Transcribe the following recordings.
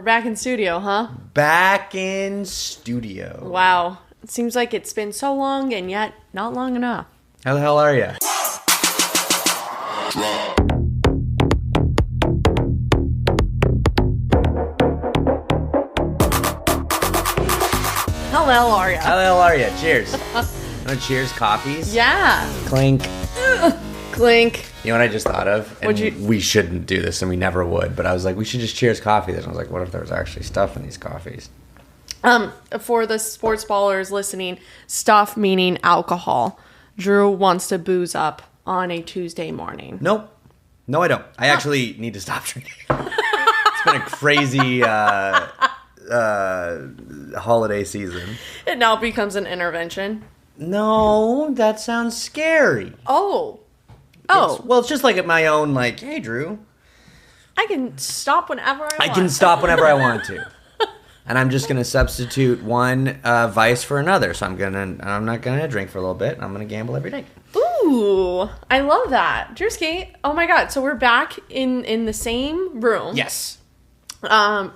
We're back in studio, huh? Back in studio. Wow. It seems like it's been so long and yet not long enough. How the hell are you? How the hell are ya? How the hell are you? Cheers. Cheers coffees? Yeah. Clink. Clink. You know what I just thought of? And we shouldn't do this, and we never would. But I was like, we should just cheers coffee. And I was like, what if there was actually stuff in these coffees? For the sports ballers listening, stuff meaning alcohol. Drew wants to booze up on a Tuesday morning. Nope. No, I don't. I actually need to stop drinking. It's been a crazy holiday season. It now becomes an intervention. No, that sounds scary. Oh. Well, it's just like at my own, like, hey, Drew. I can stop whenever I want. I can stop whenever I want to. And I'm just going to substitute one vice for another. So I'm not going to drink for a little bit. I'm going to gamble every day. Ooh, I love that. Drewski, oh my God. So we're back in the same room. Yes. How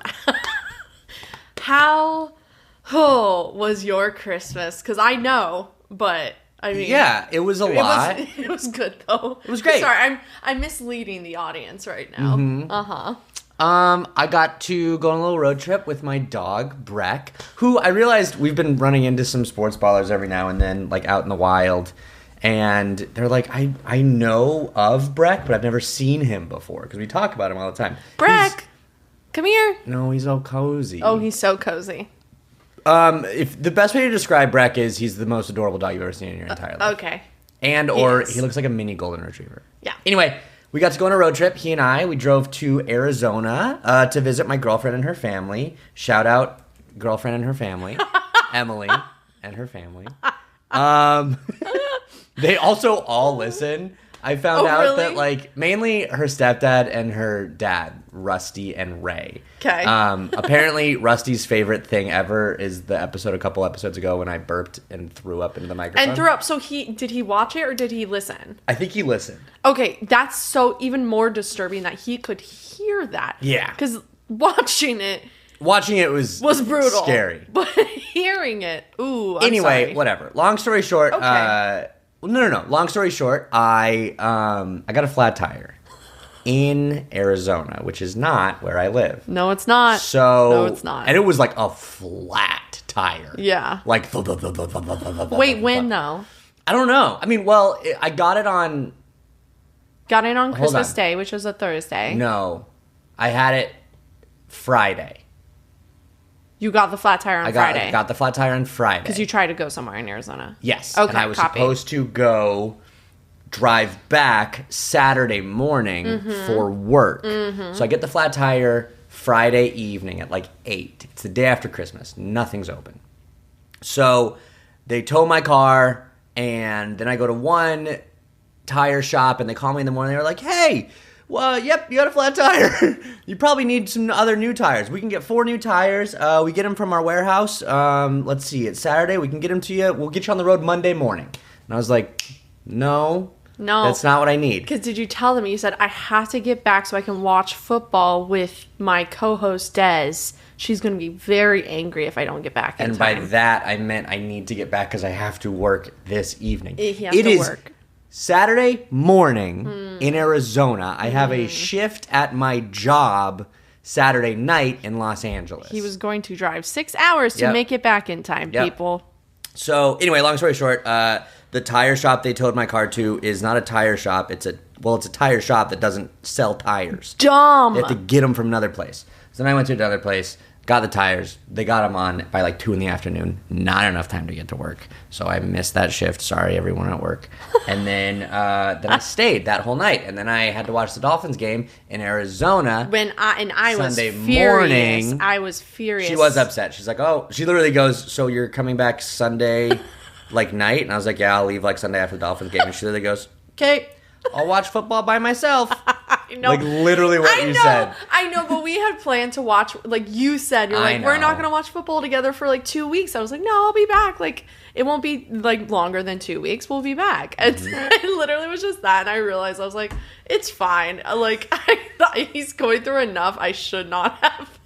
was your Christmas? Because I know, but... I mean, yeah, it was a lot. It was good though. It was great. Sorry, I'm misleading the audience right now. Mm-hmm. I got to go on a little road trip with my dog Breck, who I realized we've been running into some sports ballers every now and then, like out in the wild, and they're like, I know of Breck, but I've never seen him before because we talk about him all the time. Breck, come here. No, he's all cozy. Oh, he's so cozy. If the best way to describe Breck is he's the most adorable dog you've ever seen in your entire life. Okay. He looks like a mini golden retriever. Yeah. Anyway, we got to go on a road trip. He and we drove to Arizona to visit my girlfriend and her family. Shout out girlfriend and her family, Emily and her family. They also all listen. I found out really? that, like, mainly her stepdad and her dad, Rusty and Ray. Okay. Apparently, Rusty's favorite thing ever is the episode a couple episodes ago when I burped and threw up into the microphone. And threw up. So did he watch it or did he listen? I think he listened. Okay, that's so even more disturbing that he could hear that. Yeah. Because watching it was brutal. Scary. But hearing it, ooh, I'm Anyway, sorry. whatever. Long story short, Okay. No. Long story short, I got a flat tire in Arizona, which is not where I live. No, it's not. No, it's not. And it was like a flat tire. Yeah. Like Wait, when though? I don't know. I mean, well, I got it on... Got it on Christmas Day, which was a Thursday. No. I had it Friday. You got the flat tire on Friday. I got the flat tire on Friday. Because you tried to go somewhere in Arizona. Yes. Okay, and I was supposed to go drive back Saturday morning for work. So I get the flat tire Friday evening at like 8. It's the day after Christmas. Nothing's open. So they tow my car, and then I go to one tire shop, and they call me in the morning. They're like, hey... Well, yep, you got a flat tire. You probably need some other new tires. We can get 4 new tires. We get them from our warehouse. Let's see, it's Saturday. We can get them to you. We'll get you on the road Monday morning. And I was like, no, that's not what I need. Because did you tell them, you said, I have to get back so I can watch football with my co-host Des. She's going to be very angry if I don't get back in time. And by that, I meant I need to get back because I have to work this evening. It is work. Saturday morning in Arizona. I have a shift at my job Saturday night in Los Angeles. He was going to drive 6 hours to make it back in time, people. So anyway, long story short, the tire shop they towed my car to is not a tire shop. It's a tire shop that doesn't sell tires. Dumb. They have to get them from another place. So then I went to another place, got the tires. They got them on by like 2 in the afternoon. Not enough time to get to work. So I missed that shift. Sorry, everyone at work. And then I stayed that whole night. And then I had to watch the Dolphins game in Arizona. I was Sunday furious. morning. I was furious. She was upset. She's like, oh, she literally goes, so you're coming back Sunday like night? And I was like, yeah, I'll leave like Sunday after the Dolphins game. And she literally goes, okay, I'll watch football by myself. I know. Like literally what you said. I know, but we had planned to watch, like you said, you're like, we're not going to watch football together for like 2 weeks. I was like, no, I'll be back. Like, it won't be like longer than 2 weeks. We'll be back. And it literally was just that. And I realized, I was like, it's fine. Like, I thought he's going through enough. I should not have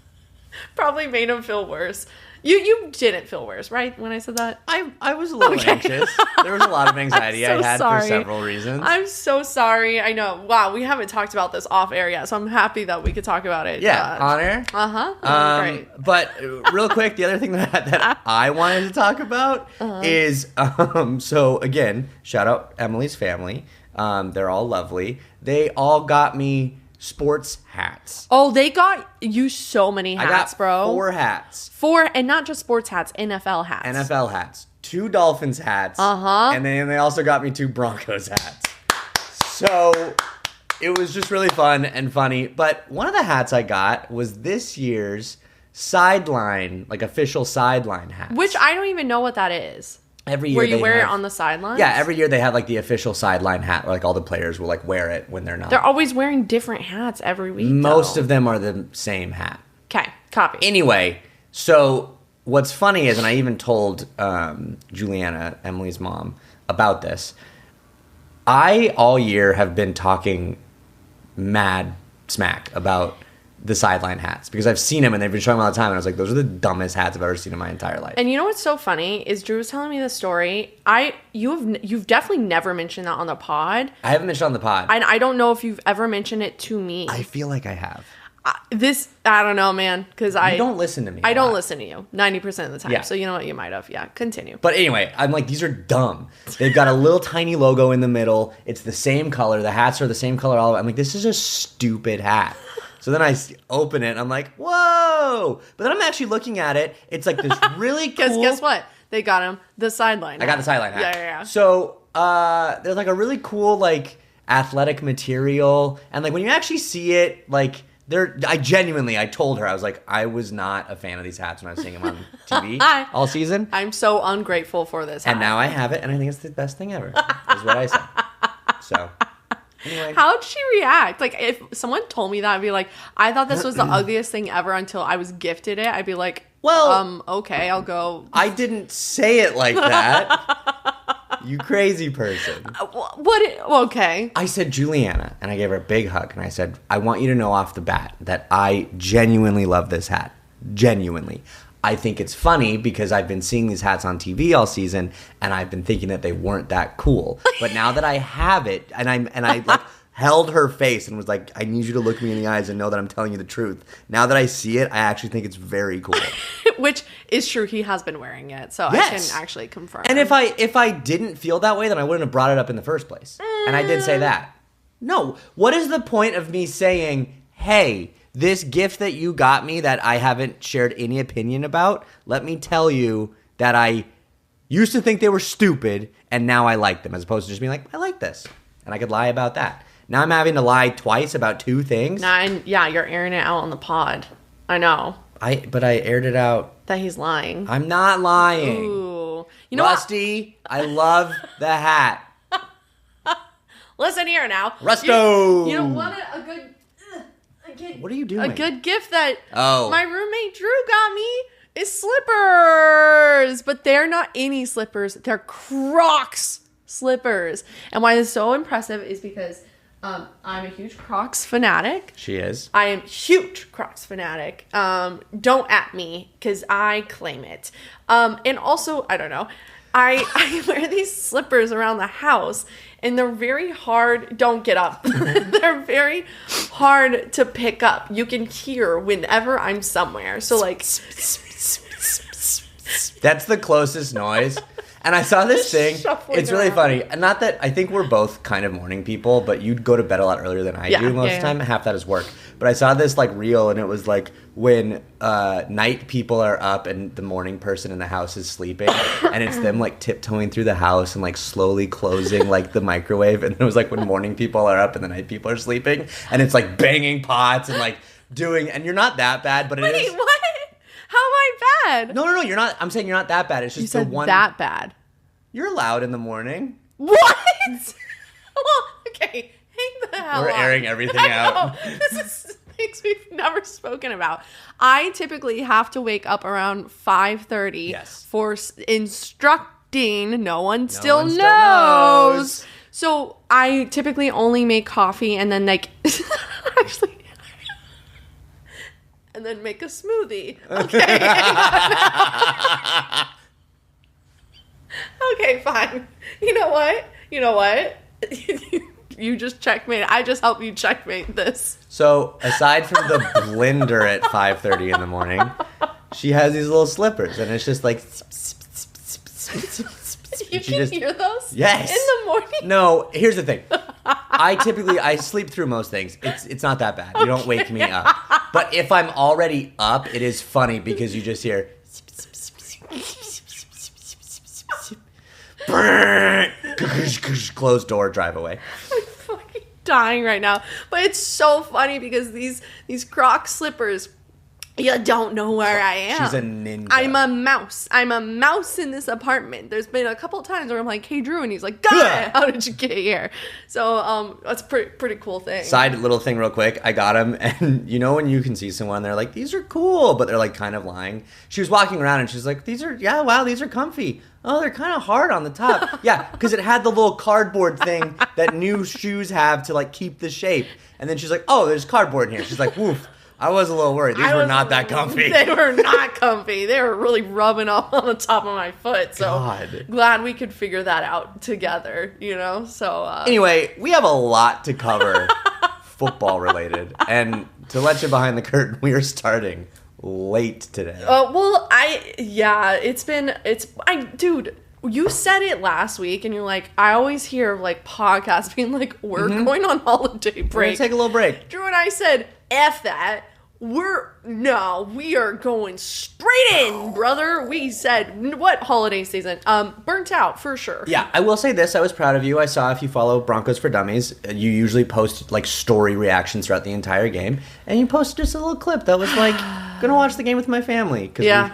probably made him feel worse. You didn't feel worse, right, when I said that? I was a little anxious. There was a lot of anxiety I had for several reasons. I'm so sorry. I know. Wow, we haven't talked about this off air yet, so I'm happy that we could talk about it. Yeah, on air. Great. But real quick, the other thing that I wanted to talk about is so again, shout out Emily's family. They're all lovely. They all got me sports hats. Oh, they got you so many hats, bro. 4 hats. 4, and not just sports hats, NFL hats. NFL hats. 2 Dolphins hats. And then they also got me 2 Broncos hats. So it was just really fun and funny. But one of the hats I got was this year's sideline, like official sideline hat. Which I don't even know what that is. Every year where you wear it on the sidelines? Yeah, every year they have like the official sideline hat where like all the players will like wear it when they're not. They're always wearing different hats every week. Most of them are the same hat. Okay, copy. Anyway, so what's funny is, and I even told Juliana, Emily's mom, about this. I all year have been talking mad smack about the sideline hats because I've seen them and they've been showing them all the time, and I was like, those are the dumbest hats I've ever seen in my entire life. And you know what's so funny is Drew was telling me this story. You've definitely never mentioned that on the pod. I haven't mentioned it on the pod. And I don't know if you've ever mentioned it to me. I feel like I have. I don't know, man, because you don't listen to me. I don't listen to you 90% of the time. Yeah. So you know what, you might have. Yeah, continue. But anyway, I'm like, these are dumb. They've got a little tiny logo in the middle. It's the same color. The hats are the same color. All of it. I'm like, this is a stupid hat. So then I open it and I'm like, whoa. But then I'm actually looking at it. It's like this really cool. Because guess what? They got him the sideline hat. I got the sideline hat. Yeah. So there's like a really cool like athletic material. And like when you actually see it, like I told her, I was like, I was not a fan of these hats when I was seeing them on TV all season. I'm so ungrateful for this hat. And now I have it and I think it's the best thing ever, is what I said. So... Anyway. How'd she react? Like, if someone told me that, I'd be like, I thought this was the ugliest thing ever until I was gifted it. I'd be like, well, okay, I'll go. I didn't say it like that. You crazy person. Okay. I said Juliana, and I gave her a big hug, and I said, I want you to know off the bat that I genuinely love this hat. Genuinely. I think it's funny because I've been seeing these hats on TV all season, and I've been thinking that they weren't that cool. But now that I have it, and I like held her face and was like, I need you to look me in the eyes and know that I'm telling you the truth. Now that I see it, I actually think it's very cool. Which is true. He has been wearing it, so yes. I can actually confirm. And if I didn't feel that way, then I wouldn't have brought it up in the first place. And I did say that. No. What is the point of me saying, hey, this gift that you got me that I haven't shared any opinion about, let me tell you that I used to think they were stupid, and now I like them, as opposed to just being like, I like this. And I could lie about that. Now I'm having to lie twice about 2 things. Yeah, you're airing it out on the pod. I know. But I aired it out. That he's lying. I'm not lying. Ooh. You know Rusty, I love the hat. Listen here now. Rusto! You know what? A good... What are you doing? A good gift that my roommate Drew got me is slippers. But they're not any slippers. They're Crocs slippers. And why it's so impressive is because I'm a huge Crocs fanatic. She is. I am huge Crocs fanatic. Don't at me because I claim it. And also, I don't know. I wear these slippers around the house, and they're very hard. Don't get up. They're very hard to pick up. You can hear whenever I'm somewhere. So like, that's the closest noise. And I saw this thing. It's really funny. Not that I think we're both kind of morning people, but you'd go to bed a lot earlier than I do most of the time. Half that is work. But I saw this like reel, and it was like when night people are up and the morning person in the house is sleeping, and it's them like tiptoeing through the house and like slowly closing like the microwave. And it was like when morning people are up and the night people are sleeping, and it's like banging pots and like doing. And you're not that bad, but it is. Wait, what? How am I bad? No, you're not. I'm saying you're not that bad. It's just you said the one that bad. You're loud in the morning. What? Well, okay. Hang the hell We're on. airing everything out. This is things we've never spoken about. I typically have to wake up around 5:30 for instructing. No one still knows. So I typically only make coffee and then like actually and then make a smoothie. Okay. Okay, fine. You know what? You just checkmate. I just helped you checkmate this. So, aside from the blender at 5:30 in the morning, she has these little slippers, and it's just like... You can hear those? Yes. In the morning? No, here's the thing. I sleep through most things. It's not that bad. You don't wake me up. But if I'm already up, it is funny because you just hear... Closed door, drive away. I'm fucking dying right now. But it's so funny because these Croc slippers, you don't know where I am. She's a ninja. I'm a mouse in this apartment. There's been a couple times where I'm like, hey, Drew, and he's like, God, how did you get here? So that's a pretty cool thing. Side little thing real quick. I got him, and you know when you can see someone, they're like, these are cool, but they're like kind of lying. She was walking around, and she's like, these are comfy. Oh, they're kind of hard on the top. Yeah, because it had the little cardboard thing that new shoes have to like keep the shape. And then she's like, oh, there's cardboard in here. She's like, woof. I was a little worried. These were not that comfy. They were not comfy. They were really rubbing off on the top of my foot. So God. Glad we could figure that out together, So anyway, we have a lot to cover football related. And to let you behind the curtain, we are starting late today. Dude, you said it last week, and you're like, I always hear like podcasts being like, we're going on holiday break. We're gonna take a little break. Drew and I said, F that. We are going straight in, brother. We said, what holiday season? Burnt out for sure. Yeah, I will say this. I was proud of you. I saw if you follow Broncos for Dummies, you usually post like story reactions throughout the entire game, and you posted just a little clip that was like, gonna watch the game with my family. Yeah.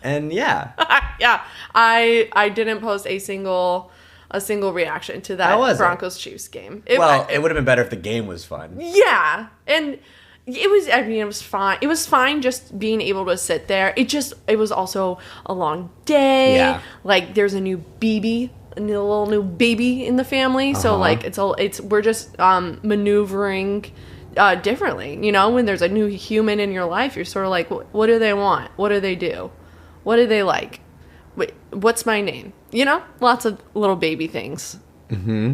And yeah. Yeah. I didn't post a single reaction to that Broncos Chiefs game. It would have been better if the game was fun. Yeah. And it was fine. It was fine just being able to sit there. It was also a long day. Yeah. Like there's a little new baby in the family. So like we're just maneuvering differently. When there's a new human in your life, you're sort of like, what do they want? What do they do? What do they like? Wait, what's my name? Lots of little baby things. Mm-hmm.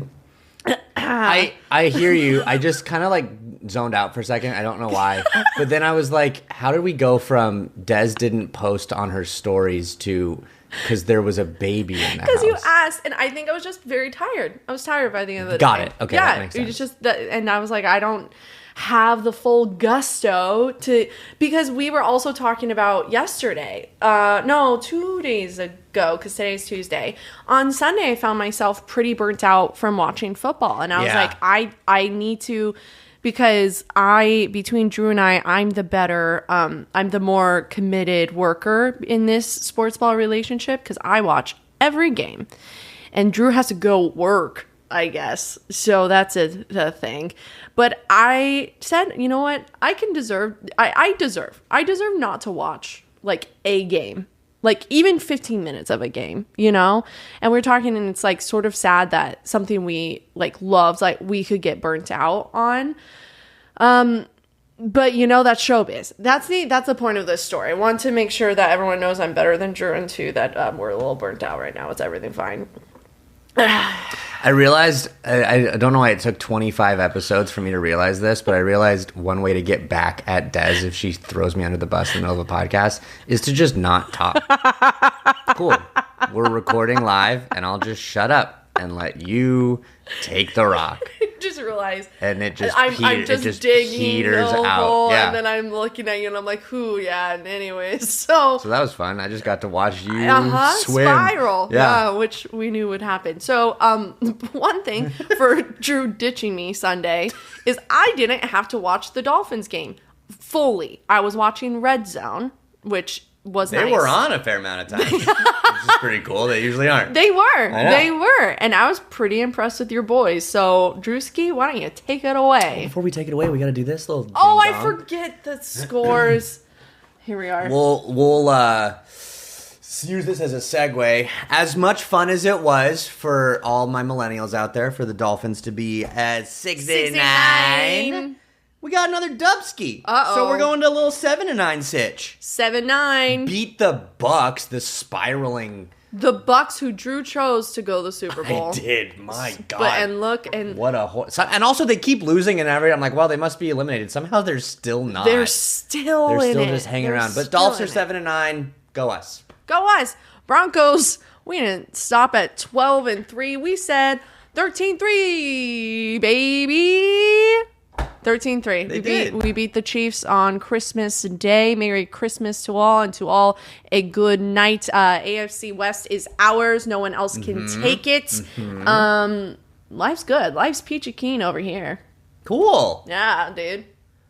I hear you. I just kind of like zoned out for a second. I don't know why. But then I was like, how did we go from Des didn't post on her stories to because there was a baby in the house? Because you asked, and I think I was just very tired. I was tired by the end of the day. Got it. Okay, yeah, that makes sense. And I was like, I don't have the full gusto to, because we were also talking about yesterday, 2 days ago, because today's Tuesday. On Sunday, I found myself pretty burnt out from watching football, and I was like, I need to, because between Drew and I'm the better, I'm the more committed worker in this sportsball relationship, because I watch every game, and Drew has to go work, I guess. So that's the thing. But I said, you know what? I deserve not to watch like a game, like even 15 minutes of a game, And we're talking, and it's like sort of sad that something we like loves, like we could get burnt out on. But that's showbiz. That's the point of this story. I want to make sure that everyone knows I'm better than Drew, and two, that we're a little burnt out right now. It's everything fine. I realized, I don't know why it took 25 episodes for me to realize this, but I realized one way to get back at Des if she throws me under the bus in the middle of a podcast is to just not talk. Cool. We're recording live, and I'll just shut up and let you take the rock. Just realize, and it just I'm just digging peters the out. Hole, yeah. And then I'm looking at you, and I'm like, "Who? Yeah." And anyways, so that was fun. I just got to watch you swim, spiral, which we knew would happen. So, one thing for Drew ditching me Sunday is I didn't have to watch the Dolphins game fully. I was watching Red Zone, which was nice. They were on a fair amount of time, which is pretty cool. They usually aren't. They were. And I was pretty impressed with your boys. So, Drewski, why don't you take it away? Before we take it away, we got to do this little I forget the scores. Here we are. We'll use this as a segue. As much fun as it was for all my millennials out there for the Dolphins to be at 69. We got another Dubski. Uh-oh. So we're going to a little 7-9 sitch. 7-9. Beat the Bucs, the spiraling. The Bucs, who Drew chose to go to the Super Bowl. I did. My God. What and also they keep losing and I'm like, well, they must be eliminated. Somehow they're still not. They're still just hanging around. But Dolphs are 7-9. Go us. Go us. Broncos. We didn't stop at 12-3. We said 13-3, baby. 13-3. We beat the Chiefs on Christmas Day. Merry Christmas to all, and to all a good night. AFC West is ours. No one else can take it. Mm-hmm. Life's good. Life's peachy keen over here. Cool. Yeah, dude.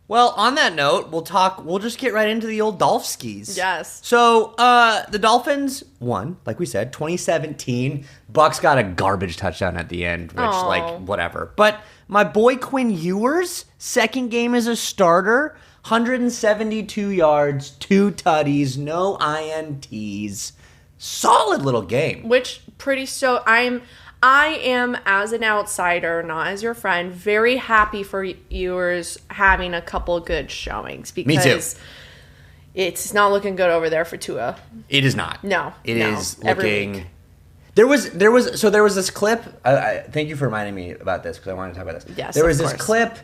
Well, on that note, we'll just get right into the old Dolphskis. Yes. So, the Dolphins won, like we said, 2017. Bucs got a garbage touchdown at the end, which, whatever. But my boy Quinn Ewers, second game as a starter, 172 yards, 2 tutties, no INTs. Solid little game. I am, as an outsider, not as your friend, very happy for Ewers having a couple good showings because Me too. It's not looking good over there for Tua. It is not. No. It is every looking. week. There was this clip. Thank you for reminding me about this because I wanted to talk about this. Yes, there was this clip.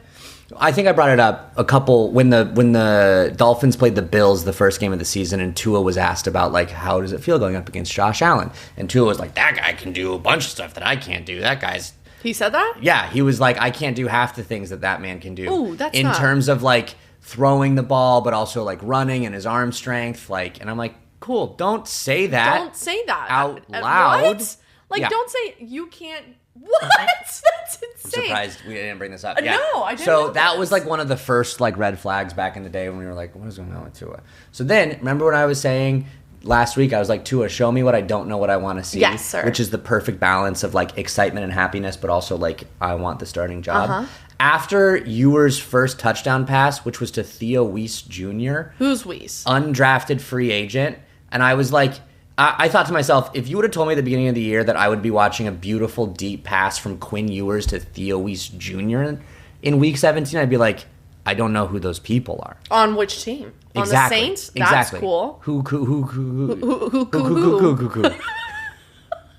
I think I brought it up when the Dolphins played the Bills the first game of the season, and Tua was asked about like how does it feel going up against Josh Allen, and Tua was like, that guy can do a bunch of stuff that I can't do. That guy's. He said that? Yeah, he was like, I can't do half the things that man can do. Ooh, that's in terms of like throwing the ball, but also like running and his arm strength. Like, and I'm like, cool. Don't say that. Don't say that out loud. What? Like, don't say you can't. What? That's insane. I'm surprised we didn't bring this up. Yeah. No, I didn't. So that was like one of the first like red flags back in the day when we were like, what is going on with Tua? So then, remember what I was saying last week? I was like, Tua, show me what I don't know what I want to see. Yes, sir. Which is the perfect balance of like excitement and happiness, but also like I want the starting job. Uh-huh. After Ewers' first touchdown pass, which was to Theo Weiss Jr. Who's Weiss? Undrafted free agent. And I was like, I thought to myself, if you would have told me at the beginning of the year that I would be watching a beautiful deep pass from Quinn Ewers to Theo Weiss Jr. in Week 17, I'd be like, I don't know who those people are. On which team? Exactly. On the Saints? That's cool. Who.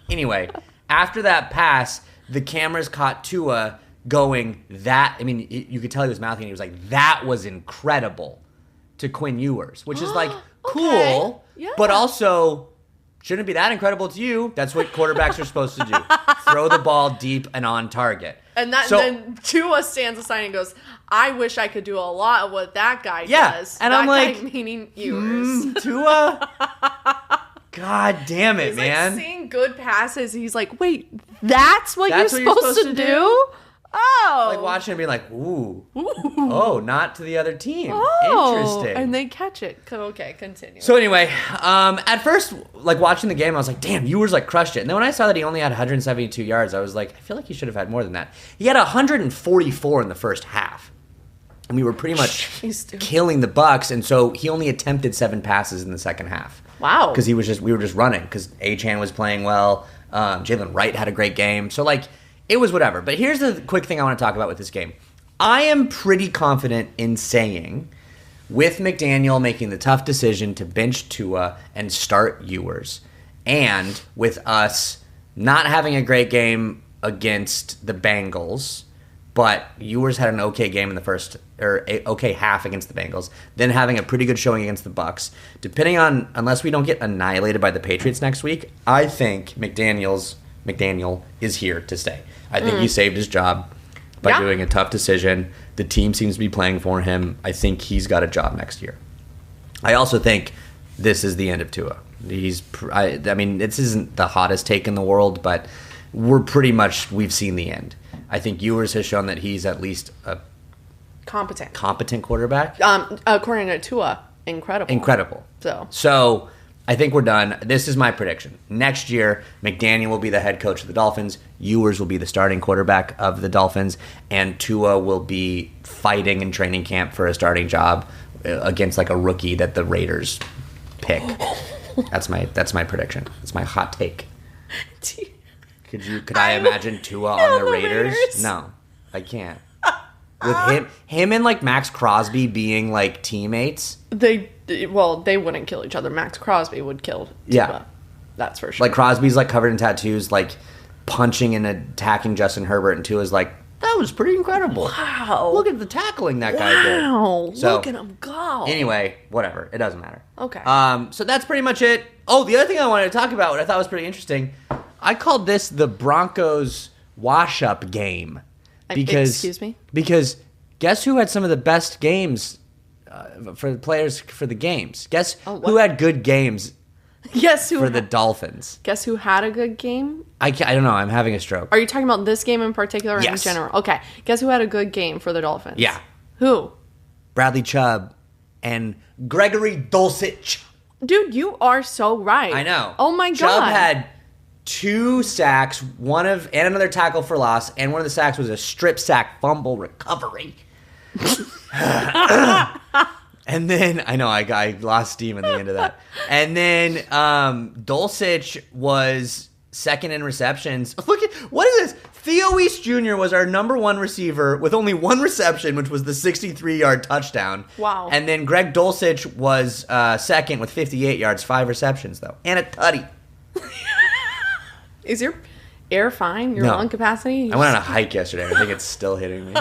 Anyway, after that pass, the cameras caught Tua going that. I mean, you could tell he was mouthing. He was like, that was incredible to Quinn Ewers, which is like cool, yeah. But also. Shouldn't it be that incredible to you? That's what quarterbacks are supposed to do. Throw the ball deep and on target. And then Tua stands aside and goes, I wish I could do a lot of what that guy does. And that I'm like, guy meaning Ewers. Tua? God damn it, he's man. He's like seeing good passes. He's like, wait, that's what you're supposed to do? Oh. Like watching it being like, ooh. Oh, not to the other team. Oh. Interesting. And they catch it. Okay, continue. So anyway, at first, like watching the game, I was like, damn, Ewers like crushed it. And then when I saw that he only had 172 yards, I was like, I feel like he should have had more than that. He had 144 in the first half. And we were pretty much killing the Bucs, and so he only attempted 7 passes in the second half. Wow. Because we were just running, because Achane was playing well. Jalen Wright had a great game. So like, it was whatever. But here's the quick thing I want to talk about with this game. I am pretty confident in saying, with McDaniel making the tough decision to bench Tua and start Ewers, and with us not having a great game against the Bengals, but Ewers had an okay game in the first, or okay half against the Bengals, then having a pretty good showing against the Bucs. Depending on, unless we don't get annihilated by the Patriots next week, I think McDaniel is here to stay. I think he saved his job by doing a tough decision. The team seems to be playing for him. I think he's got a job next year. I also think this is the end of Tua. I mean, this isn't the hottest take in the world, but we've seen the end. I think Ewers has shown that he's at least a competent quarterback. According to Tua, incredible. So I think we're done. This is my prediction. Next year, McDaniel will be the head coach of the Dolphins. Ewers will be the starting quarterback of the Dolphins, and Tua will be fighting in training camp for a starting job against like a rookie that the Raiders pick. That's my prediction. That's my hot take. Could I imagine Tua on the Raiders? No, I can't. with him and like Max Crosby being like teammates. They wouldn't kill each other. Max Crosby would kill Tua. Yeah. That's for sure. Like Crosby's like covered in tattoos, like punching and attacking Justin Herbert, and Tua's like, that was pretty incredible. Wow. Look at the tackling that guy did. Wow. Look at him go. Anyway, whatever. It doesn't matter. Okay. So that's pretty much it. Oh, the other thing I wanted to talk about, what I thought was pretty interesting, I called this the Broncos wash-up game. Excuse me? Because guess who had some of the best games for the players for the games? Guess who had good games for the Dolphins? Guess who had a good game? I don't know. I'm having a stroke. Are you talking about this game in particular or Yes. in general? Okay. Guess who had a good game for the Dolphins? Yeah. Who? Bradley Chubb and Gregory Dulcich. Dude, you are so right. I know. Oh my God. Chubb had 2 sacks, and another tackle for loss, and one of the sacks was a strip sack fumble recovery. And then, I know, I lost steam at the end of that. And then Dulcich was second in receptions. Look at, what is this? Theo East Jr. was our number 1 receiver with only 1 reception, which was the 63-yard touchdown. Wow. And then Greg Dulcich was second with 58 yards, 5 receptions, though. And a tutty. Is your air fine? Your lung capacity? I went on a hike yesterday. I think it's still hitting me.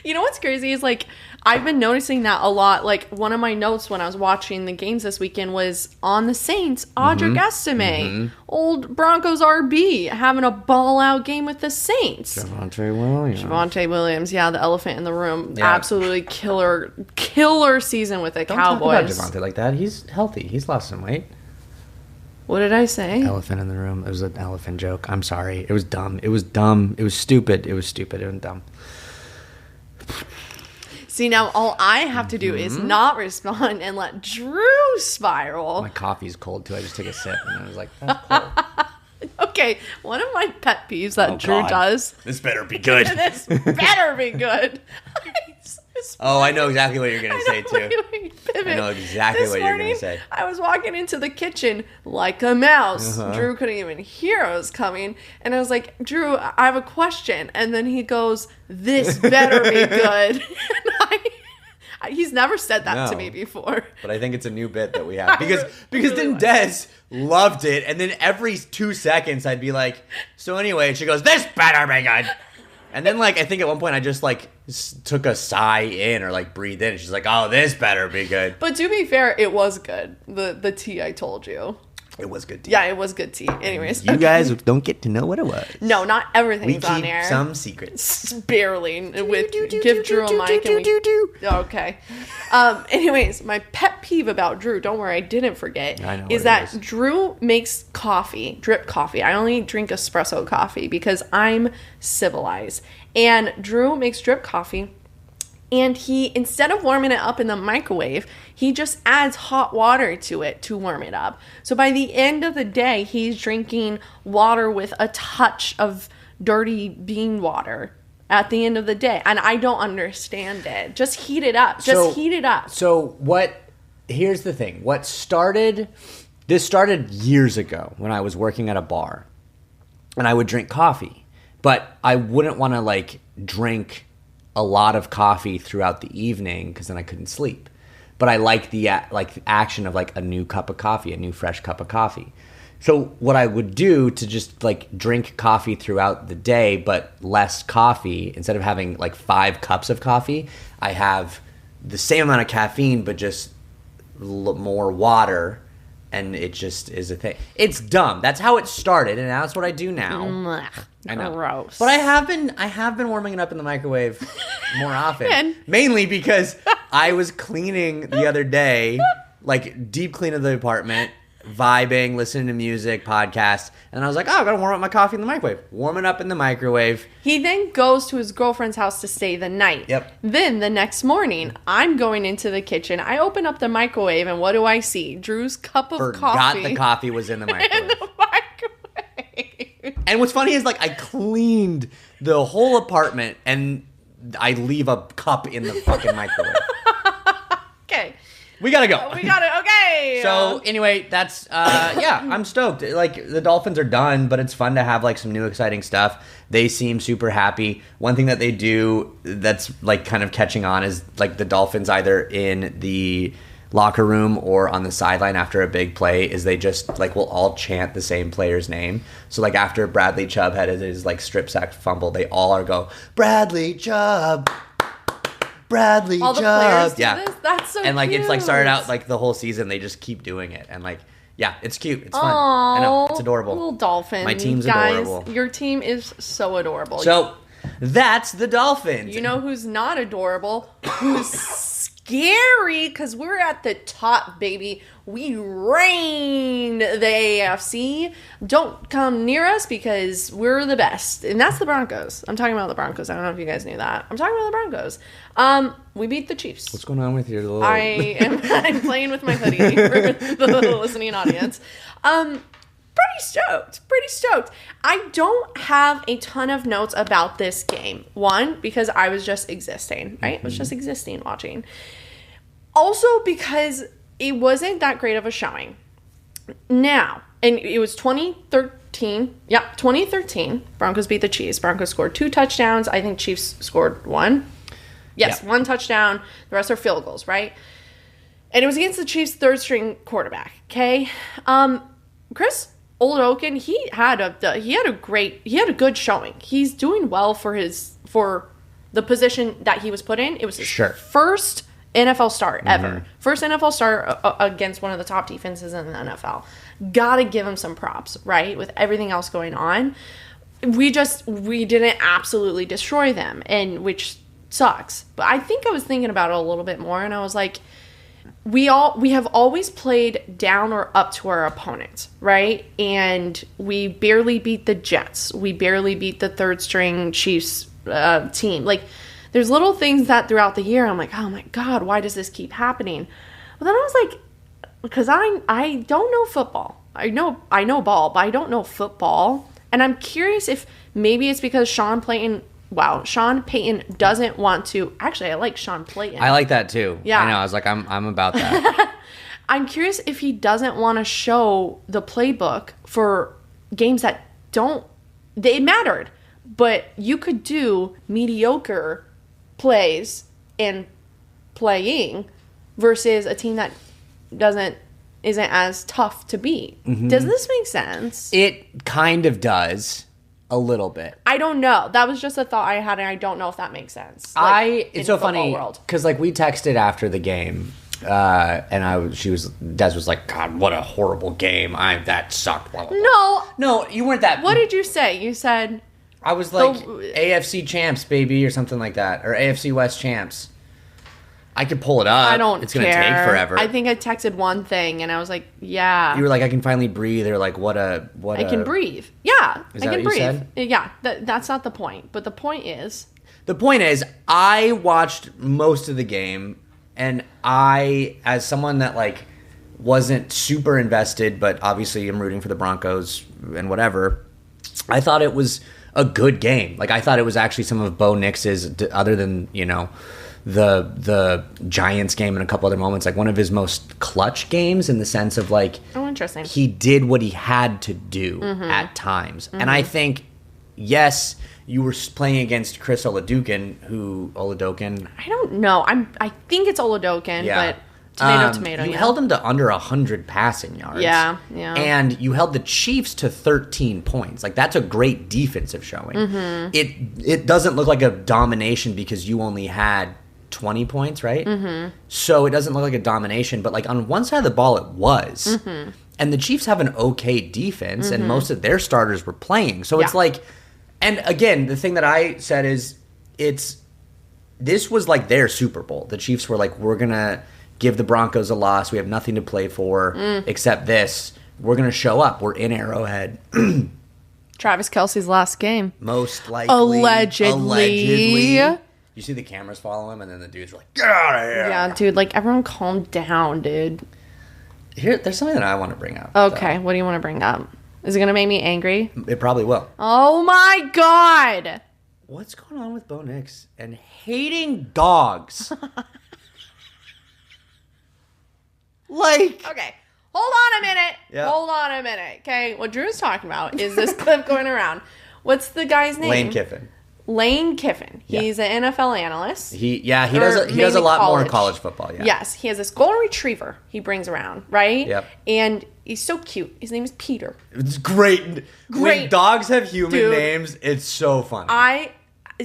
You know what's crazy is, like, I've been noticing that a lot. Like, one of my notes when I was watching the games this weekend was on the Saints, Audric Estime, old Broncos RB, having a ball-out game with the Saints. Javonte Williams, yeah, the elephant in the room. Yeah. Absolutely killer season with the Cowboys. Don't talk about Javonte like that. He's healthy. He's lost some weight. What did I say? Elephant in the room. It was an elephant joke. I'm sorry. It was dumb. It was dumb. It was stupid. It was stupid. It was dumb. See, now all I have to do is not respond and let Drew spiral. My coffee's cold, too. I just took a sip, and I was like, that's cool. Okay, one of my pet peeves that Drew does. This better be good. This better be good. I know exactly what you're going to say, too. I know exactly what you're going to say. I was walking into the kitchen like a mouse. Drew couldn't even hear I was coming. And I was like, Drew, I have a question. And then he goes, this better be good. And he's never said that to me before. But I think it's a new bit that we have. Because then Des loved it. And then every 2 seconds I'd be like, so anyway, and she goes, this better be good. And then, like, I think at one point I just, like, took a sigh in or, like, breathed in. And she's like, oh, this better be good. But to be fair, it was good. The tea I told you. It was good tea. Yeah, it was good tea. Anyways. You guys don't get to know what it was. No, not everything's on air. We keep some secrets. Barely. Give Drew a mic and we... Okay. Anyways, my pet peeve about Drew, don't worry, I didn't forget, is that Drew makes coffee, drip coffee. I only drink espresso coffee because I'm civilized. And Drew makes drip coffee. And he, instead of warming it up in the microwave, he just adds hot water to it to warm it up. So by the end of the day, he's drinking water with a touch of dirty bean water at the end of the day. And I don't understand it. Just heat it up. Heat it up. So here's the thing. This started years ago when I was working at a bar. And I would drink coffee. But I wouldn't want to, like, drink a lot of coffee throughout the evening because then I couldn't sleep. But I like the action of like a new cup of coffee, a new fresh cup of coffee. So what I would do to just like drink coffee throughout the day, but less coffee, instead of having like 5 cups of coffee, I have the same amount of caffeine, but just more water. And it just is a thing. It's dumb. That's how it started, and that's what I do now. I know. Gross. But I have been warming it up in the microwave more often. Mainly because I was cleaning the other day, like deep clean of the apartment, vibing, listening to music, podcasts, and I was like, I gotta warm up my coffee in the microwave. Warm it up in the microwave. He then goes to his girlfriend's house to stay the night. Yep. Then the next morning, I'm going into the kitchen. I open up the microwave, and what do I see? Drew's cup of coffee. Forgot the coffee was in the microwave. In the microwave. And what's funny is, like, I cleaned the whole apartment, and I leave a cup in the fucking microwave. Okay. We gotta go. Okay. So anyway, that's I'm stoked. Like the Dolphins are done, but it's fun to have like some new exciting stuff. They seem super happy. One thing that they do that's like kind of catching on is like the Dolphins either in the locker room or on the sideline after a big play is they just like will all chant the same player's name. So like after Bradley Chubb had his like strip sack fumble, they all are go Bradley Chubb. Bradley all the Chubb. Players do this? That's so and like cute. it's like started out like the whole season they just keep doing it and like it's cute. It's fun. Aww, I know it's adorable. Little Dolphins. My team's guys, adorable. Your team is so adorable. So that's the Dolphins. You know who's not adorable? Who's scary? Because we're at the top, baby. We reign the AFC. Don't come near us because we're the best. And that's the Broncos. I'm talking about the Broncos. I don't know if you guys knew that. I'm talking about the Broncos. We beat the Chiefs. What's going on with your little... I'm playing with my hoodie for the listening audience. Pretty stoked. I don't have a ton of notes about this game. One, because I was just existing, right? I was just existing, watching. Also, because it wasn't that great of a showing. Now, and it was 2013. Yep, 2013. Broncos beat the Chiefs. Broncos scored 2 touchdowns. I think Chiefs scored 1. Yes, 1 touchdown. The rest are field goals, right? And it was against the Chiefs' third-string quarterback, okay? Chris Oldokun, he had a good showing. He's doing well for the position that he was put in. It was his first NFL start ever. First NFL start against one of the top defenses in the NFL. Gotta give him some props, right? With everything else going on. We didn't absolutely destroy them, and which sucks. But I think I was thinking about it a little bit more, and I was like, we have always played down or up to our opponents, right? And we barely beat the Jets. We barely beat the third string Chiefs team. Like, there's little things that throughout the year I'm like, oh my God, why does this keep happening? But then I was like, because I don't know football. I know ball, but I don't know football. And I'm curious if maybe it's because Sean Payton doesn't want to. Actually, I like Sean Payton. I like that too. Yeah. I know. I was like, I'm about that. I'm curious if he doesn't want to show the playbook for games that they mattered, but you could do mediocre plays and playing versus a team that isn't as tough to beat. Mm-hmm. Does this make sense? It kind of does. A little bit. I don't know. That was just a thought I had, and I don't know if that makes sense. It's so funny because like we texted after the game, and Des was like, God, what a horrible game. That sucked. Blah, blah, blah. No, you weren't that. What did you say? You said I was like AFC champs, baby, or something like that, or AFC West champs. I could pull it up. I don't It's going to take forever. I think I texted one thing, and I was like, yeah. You were like, I can finally breathe, or like, I can breathe. Yeah, Is that I can what breathe. You said? Yeah, that's not the point. But the point is, I watched most of the game, and as someone that like wasn't super invested, but obviously I'm rooting for the Broncos and whatever, I thought it was a good game. Like I thought it was actually some of Bo Nix's, other than the Giants game and a couple other moments, like one of his most clutch games in the sense of like, interesting. He did what he had to do at times. And I think, yes, you were playing against Chris Oladokun. I don't know. I think it's Oladokun, but tomato. You held him to under 100 passing yards. Yeah. And you held the Chiefs to 13 points. Like, that's a great defensive showing. Mm-hmm. It doesn't look like a domination because you only had 20 points, right? Mm-hmm. So it doesn't look like a domination, but like on one side of the ball it was. Mm-hmm. And the Chiefs have an okay defense, and most of their starters were playing. So it's like, and again, the thing that I said is this was like their Super Bowl. The Chiefs were like, we're going to give the Broncos a loss. We have nothing to play for except this. We're going to show up. We're in Arrowhead. Travis Kelce's last game. Most likely. Allegedly. You see the cameras follow him, and then the dudes are like, get out of here. Yeah, dude, like, everyone calm down, dude. There's something that I want to bring up. Okay, what do you want to bring up? Is it going to make me angry? It probably will. Oh, my God. What's going on with Bo Nix and hating dogs? Like, okay. Hold on a minute. Yep. Hold on a minute. Okay. What Drew's talking about is this clip going around. What's the guy's name? Lane Kiffin. Lane Kiffin. He's an NFL analyst. He does a lot more in college football. Yeah. Yes, he has this golden retriever he brings around, right? Yep. And he's so cute. His name is Peter. It's great. When dogs have human names, it's so funny.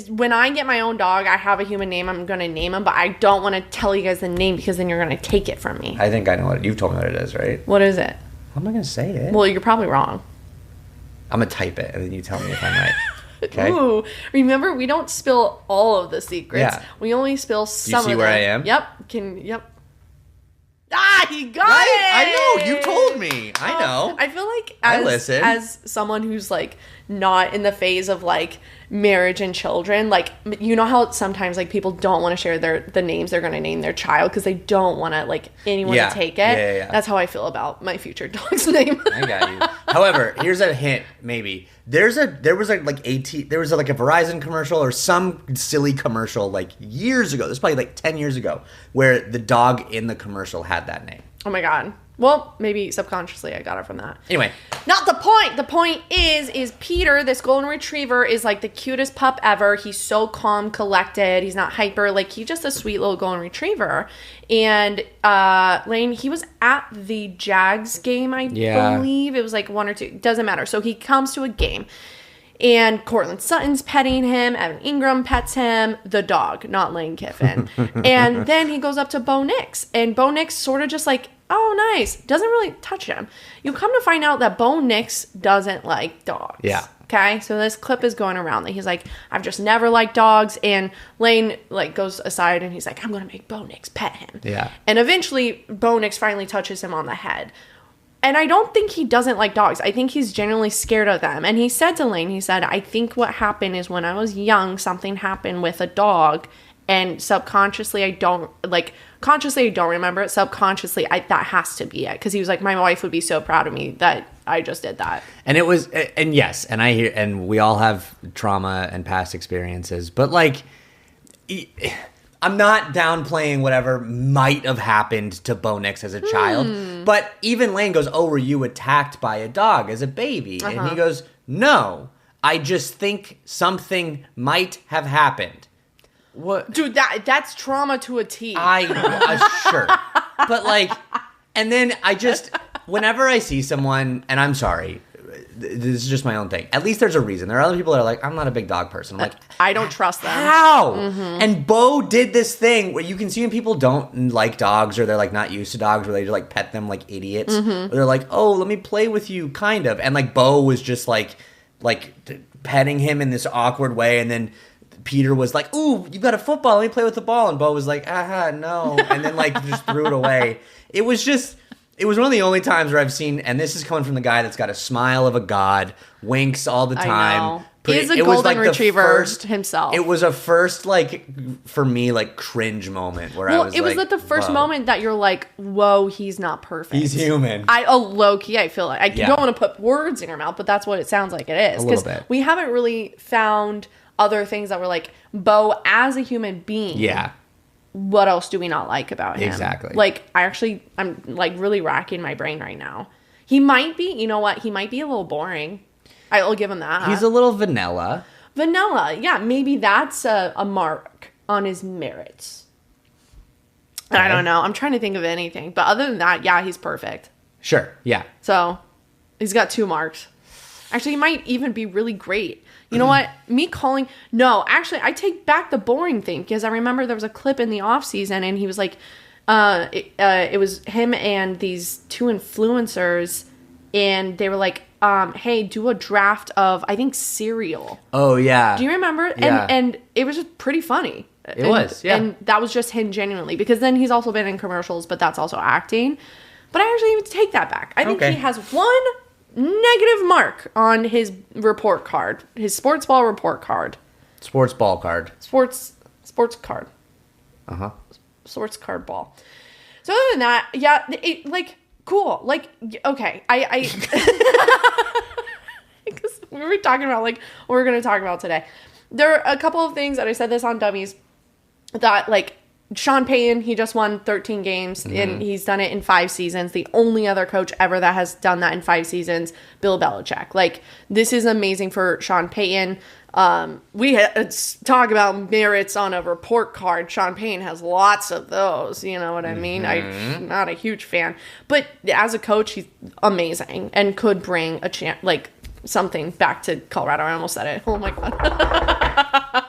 When I get my own dog, I have a human name. I'm going to name him, but I don't want to tell you guys the name because then you're going to take it from me. I think I know what you've told me what it is, right? What is it? I'm not going to say it. Well, you're probably wrong. I'm going to type it, and then you tell me if I'm right. Okay. Ooh, remember, we don't spill all of the secrets. Yeah. We only spill some of them. You see where I am? Yep. Yep. Ah, he got it! I know. You told me. I know. I feel like as someone who's like not in the phase of like marriage and children, like, you know how sometimes like people don't want to share the names they're going to name their child because they don't want to like anyone to take it. Yeah. That's how I feel about my future dog's name. I got you. However, here's a hint. Maybe there was a Verizon commercial or some silly commercial like years ago. This is probably like 10 years ago, where the dog in the commercial had that name. Oh my God. Well, maybe subconsciously I got it from that. Anyway. Not the point. The point is Peter, this golden retriever, is like the cutest pup ever. He's so calm, collected. He's not hyper. Like, he's just a sweet little golden retriever. And Lane, he was at the Jags game, I believe. It was like 1 or 2. Doesn't matter. So he comes to a game. And Cortland Sutton's petting him. Evan Ingram pets him. The dog, not Lane Kiffin. And then he goes up to Bo Nix. And Bo Nix sort of just like, oh, nice. Doesn't really touch him. You come to find out that Bo Nix doesn't like dogs. Yeah. Okay? So this clip is going around that he's like, I've just never liked dogs. And Lane like goes aside and he's like, I'm going to make Bo Nix pet him. Yeah. And eventually Bo Nix finally touches him on the head. And I don't think he doesn't like dogs. I think he's genuinely scared of them. And he said to Lane, he said, I think what happened is when I was young, something happened with a dog. And subconsciously, consciously I don't remember it. Subconsciously, that has to be it. Because he was like, my wife would be so proud of me that I just did that. And it was, and yes, and I hear, and we all have trauma and past experiences. But like, I'm not downplaying whatever might have happened to Bo Nix as a child. But even Lane goes, oh, were you attacked by a dog as a baby? Uh-huh. And he goes, no, I just think something might have happened. What? Dude, that's trauma to a T. Sure. But like, and then whenever I see someone, and I'm sorry, this is just my own thing. At least there's a reason. There are other people that are like, I'm not a big dog person. I'm like, I don't trust them. How? Mm-hmm. And Bo did this thing where you can see when people don't like dogs or they're like not used to dogs, where they just like pet them like idiots. Mm-hmm. Or they're like, oh, let me play with you, kind of. And like Bo was just like petting him in this awkward way, and then Peter was like, ooh, you got a football, let me play with the ball. And Bo was like, no. And then like just threw it away. It was one of the only times where I've seen, and this is coming from the guy that's got a smile of a god, winks all the time. I know. He's a golden retriever himself. It was a first, like, for me, like, cringe moment where I was like, it was like the first moment that you're like, whoa, he's not perfect. He's human. Low-key, I feel like. I don't want to put words in your mouth, but that's what it sounds like it is. A little bit. We haven't really found other things that were like, Bo as a human being. Yeah. What else do we not like about him? Exactly. Like, I'm like really racking my brain right now. He might be, you know what? He might be a little boring. I'll give him that. He's a little vanilla. Vanilla. Yeah, maybe that's a mark on his merits. Okay. I don't know. I'm trying to think of anything. But other than that, yeah, he's perfect. Sure. Yeah. So, he's got 2 marks. Actually, he might even be really great. You know what? No, actually, I take back the boring thing, because I remember there was a clip in the offseason and he was like, it was him and these 2 influencers, and they were like, hey, do a draft of, I think, cereal. Oh, yeah. Do you remember? Yeah. And it was just pretty funny. It was, yeah. And that was just him genuinely, because then he's also been in commercials, but that's also acting. But I actually even take that back. I think he has 1 negative mark on his report card, his Sportsball report card. Sportsball card. Sports card. Uh-huh. Sports card ball. So other than that, yeah, cool. Like, okay, because we were talking about like what we're going to talk about today. There are a couple of things that I said this on Dummies that like Sean Payton, he just won 13 games, and he's done it in 5 seasons. The only other coach ever that has done that in 5 seasons, Bill Belichick. Like, this is amazing for Sean Payton. We talk about merits on a report card. Sean Payton has lots of those. You know what I mean? I'm not a huge fan. But as a coach, he's amazing and could bring a something back to Colorado. I almost said it. Oh, my God.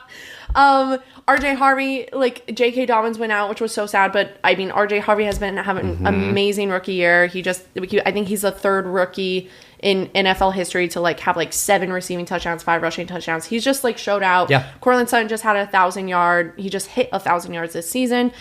RJ Harvey, J.K. Dobbins went out, which was so sad. But, I mean, RJ Harvey has been having an amazing rookie year. I think he's the 3rd rookie in NFL history to, have, 7 receiving touchdowns, 5 rushing touchdowns. He's just, showed out. Yeah. Cortland Sutton just had 1,000-yard. He just hit 1,000 yards this season.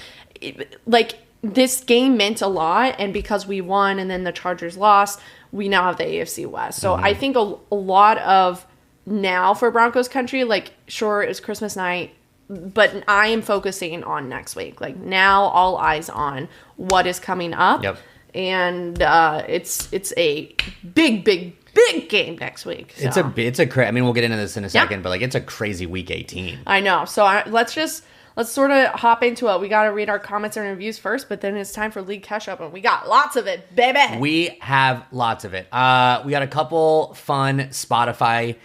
This game meant a lot. And because we won and then the Chargers lost, we now have the AFC West. So, I think a lot of now for Broncos country, sure, it was Christmas night, but I am focusing on next week. Now, all eyes on what is coming up. Yep. And it's a big game next week. So. I mean, we'll get into this in a second, but it's a crazy week 18. I know. So let's sort of hop into it. We got to read our comments and reviews first, but then it's time for League Catch-Up, and we got lots of it, baby. We have lots of it. We got a couple fun Spotify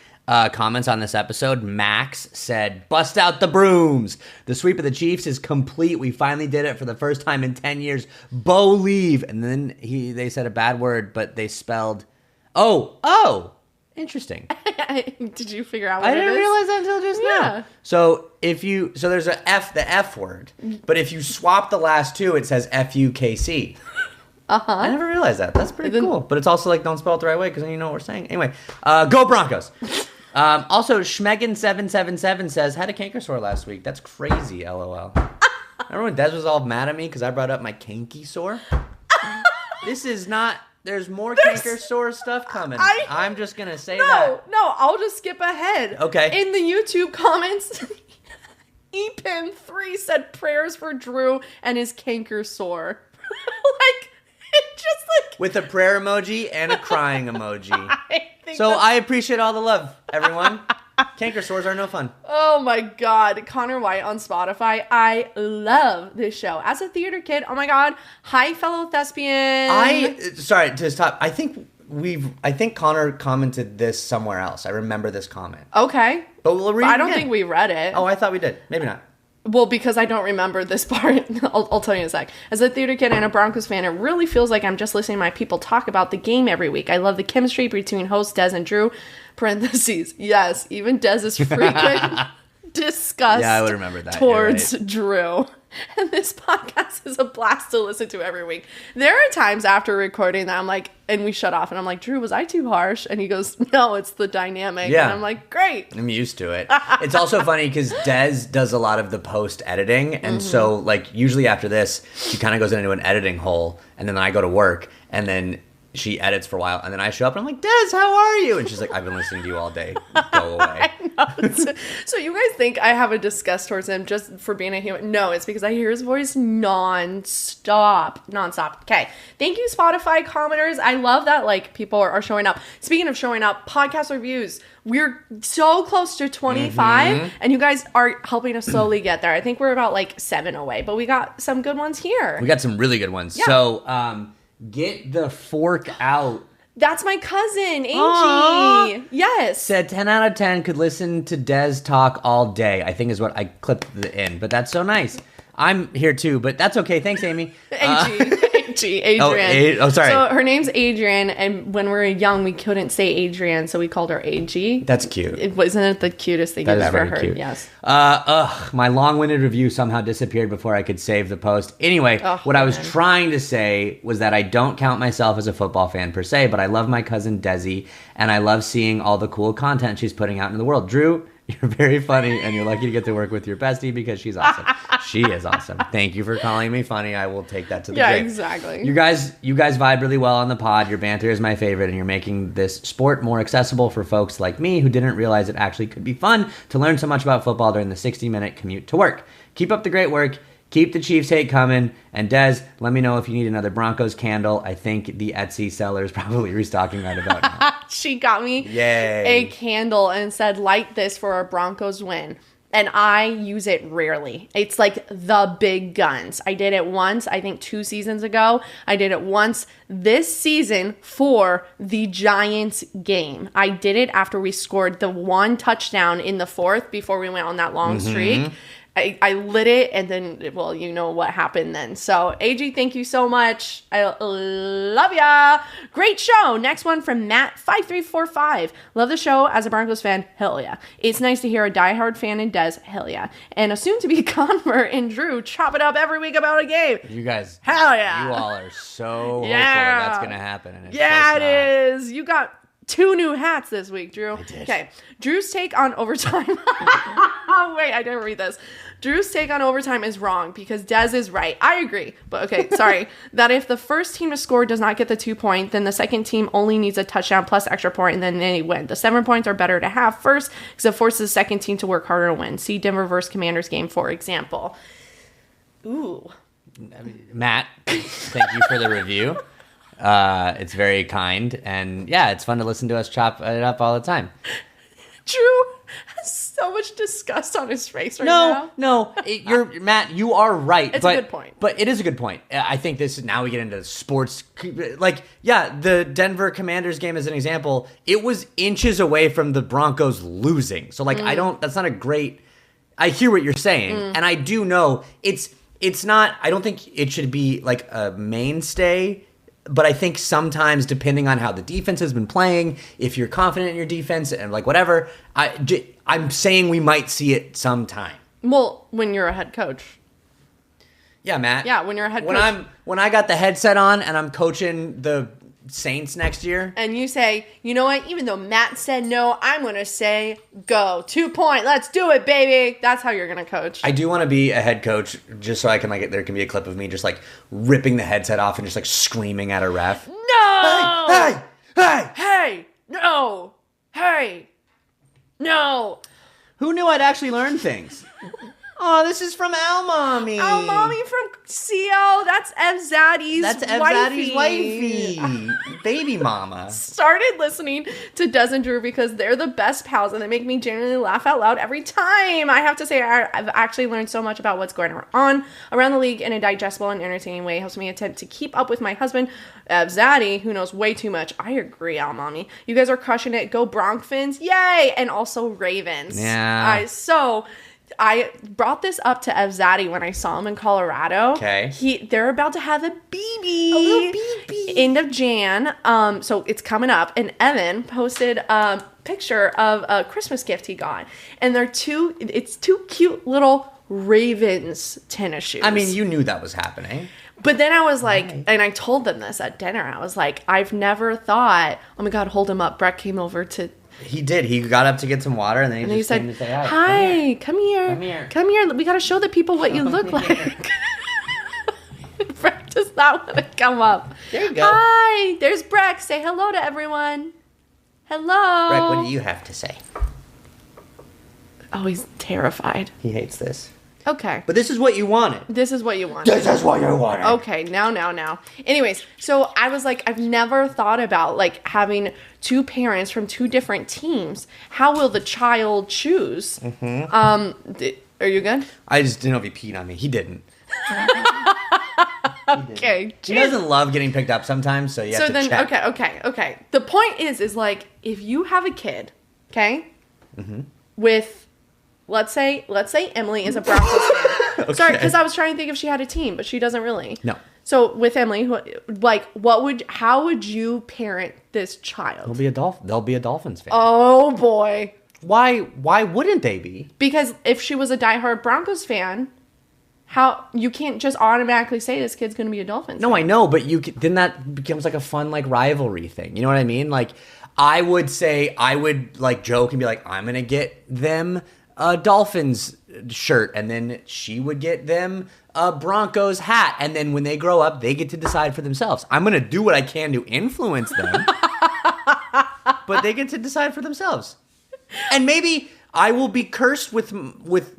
comments on this episode. Max said, "Bust out the brooms. The sweep of the Chiefs is complete. We finally did it for the first time in 10 years. Bo leave." And then they said a bad word, but they spelled, oh, interesting. Did you figure out what I it is? didn't realize that until just now. So there's the F word, but if you swap the last 2, it says FUKC. I never realized that. That's pretty cool. But it's also don't spell it the right way because then you know what we're saying. Anyway, go Broncos. Also, Schmegan777 says, "Had a canker sore last week. That's crazy, LOL." Remember when Des was all mad at me because I brought up my kinky sore? This is not... There's more canker sore stuff coming. I'm just going to say that. No, I'll just skip ahead. Okay. In the YouTube comments, Epin3 said prayers for Drew and his canker sore. With a prayer emoji and a crying emoji. I appreciate all the love, everyone. Canker sores are no fun. Oh my God. Connor White on Spotify. I love this show. As a theater kid, oh my God. Hi, fellow thespian. Sorry to stop. I think Connor commented this somewhere else. I remember this comment. Okay. But we'll read it I don't think we read it. Oh, I thought we did. Maybe not. Well, because I don't remember this part. I'll tell you in a sec. As a theater kid and a Broncos fan, it really feels like I'm just listening to my people talk about the game every week. I love the chemistry between hosts Des and Drew. Parentheses. Yes, even Des is freaking disgust. Yeah, I would remember that. Towards Drew. And this podcast is a blast to listen to every week. There are times after recording that I'm like, and we shut off, and I'm like, Drew, was I too harsh? And he goes, no, it's the dynamic. Yeah. And I'm like, great. I'm used to it. It's also funny because Des does a lot of the post editing. And so, usually after this, she kind of goes into an editing hole. And then I go to work. And then she edits for a while, and then I show up, and I'm like, Des, how are you? And she's like, I've been listening to you all day. Go away. I know. So you guys think I have a disgust towards him just for being a human? No, it's because I hear his voice nonstop. Okay. Thank you, Spotify commenters. I love that, people are showing up. Speaking of showing up, podcast reviews. We're so close to 25, and you guys are helping us slowly get there. I think we're about, 7 away, but we got some good ones here. We got some really good ones. Yeah. So, get the fork out. That's my cousin, Angie. Yes. Said 10 out of 10 could listen to Des talk all day, I think is what I clipped in. But that's so nice. I'm here too, but that's okay. Thanks, Amy. Adrian. Oh, sorry. So her name's Adrian, and when we were young, we couldn't say Adrian, so we called her AG. That's cute. Isn't it the cutest thing you've ever heard? Cute. Yes. My long-winded review somehow disappeared before I could save the post. Anyway, what I was trying to say was that I don't count myself as a football fan per se, but I love my cousin Desi, and I love seeing all the cool content she's putting out in the world. Drew, you're very funny, and you're lucky to get to work with your bestie because she's awesome. She is awesome. Thank you for calling me funny. I will take that to the grave. Yeah, exactly. You guys vibe really well on the pod. Your banter is my favorite, and you're making this sport more accessible for folks like me who didn't realize it actually could be fun to learn so much about football during the 60-minute commute to work. Keep up the great work. Keep the Chiefs hate coming. And Des, let me know if you need another Broncos candle. I think the Etsy seller is probably restocking right about now. She got me a candle and said, light this for a Broncos win. and I use it rarely. It's like the big guns. I did it once, I think 2 seasons ago. I did it once this season for the Giants game. I did it after we scored the 1 touchdown in the 4th before we went on that long streak. I lit it, and then, well, you know what happened then. So, AG, thank you so much. I love ya. Great show. Next one from Matt5345. Love the show as a Broncos fan. Hell yeah. It's nice to hear a diehard fan in Des. Hell yeah. And a soon-to-be convert in Drew chop it up every week about a game. You guys. Hell yeah. You all are so hopeful that's going to happen. And it is. You got 2 new hats this week, Drew. I did. Okay. Drew's take on overtime. Wait, I didn't read this. Drew's take on overtime is wrong because Dez is right. I agree. But okay, sorry. That if the first team to score does not get the 2 point, then the second team only needs a touchdown plus extra point, and then they win. The 7 points are better to have first because it forces the second team to work harder to win. See Denver vs. Commanders game, for example. Ooh. Matt, thank you for the review. It's very kind. And yeah, it's fun to listen to us chop it up all the time. Drew has so much disgust on his face now. No, Matt, you are right. It's a good point. But it is a good point. I think this is, now we get into sports. Like, yeah, the Denver Commanders game as an example, it was inches away from the Broncos losing. So, like, that's not a great, I hear what you're saying. And I do know it's not, I don't think it should be like a mainstay. But I think sometimes, depending on how the defense has been playing, if you're confident in your defense and like whatever, I'm saying we might see it sometime. Well, when you're a head coach. Yeah, Matt. Yeah, when you're a head coach. When I got the headset on and I'm coaching the Saints next year. And you say, you know what? Even though Matt said no, I'm going to say go. 2 point. Let's do it, baby. That's how you're going to coach. I do want to be a head coach just so I can there can be a clip of me just like ripping the headset off and just like screaming at a ref. No! Hey! Hey! No! Hey! No! Who knew I'd actually learn things? Oh, this is from Al Mommy. Al Mommy from CO. That's Ev Zaddy's wifey. Baby mama. Started listening to Des and Drew because they're the best pals and they make me genuinely laugh out loud every time. I have to say, I've actually learned so much about what's going on around the league in a digestible and entertaining way. It helps me attempt to keep up with my husband, Ev Zaddy, who knows way too much. I agree, Al Mommy. You guys are crushing it. Go Broncfins. Yay! And also Ravens. Yeah. I brought this up to Ev Zaddy when I saw him in Colorado. Okay. They're about to have a baby. A little baby. End of Jan. So it's coming up. And Evan posted a picture of a Christmas gift he got. And it's 2 cute little Ravens tennis shoes. I mean, you knew that was happening. But then I was like, and I told them this at dinner. I was like, I've never thought, oh my God, hold him up. Brett came over to... He did. He got up to get some water, and then he just came to say hi. Hi, come here. We got to show the people what you look like. Breck does not want to come up. There you go. Hi, there's Breck. Say hello to everyone. Hello. Breck, what do you have to say? Oh, he's terrified. He hates this. Okay. But this is what you wanted. This is what you wanted. This is what you wanted. Okay, now. Anyways, so I was like, I've never thought about like having 2 parents from 2 different teams. How will the child choose? Mm-hmm. Are you good? I just didn't know if he peed on me. He didn't. Okay. He doesn't love getting picked up sometimes, so you have to check. Okay. The point is like, if you have a kid, okay, with... Let's say Emily is a Broncos fan. Okay. Sorry, because I was trying to think if she had a team, but she doesn't really. No. So with Emily, how would you parent this child? They'll be a Dolphins fan. Oh boy. Why wouldn't they be? Because if she was a diehard Broncos fan, how you can't just automatically say this kid's going to be a Dolphins fan. No, I know, but then that becomes like a fun like rivalry thing. You know what I mean? Like I would like joke and be like, I'm going to get them a Dolphins shirt, and then she would get them a Broncos hat, and then when they grow up, they get to decide for themselves. I'm going to do what I can to influence them, but they get to decide for themselves. And maybe I will be cursed with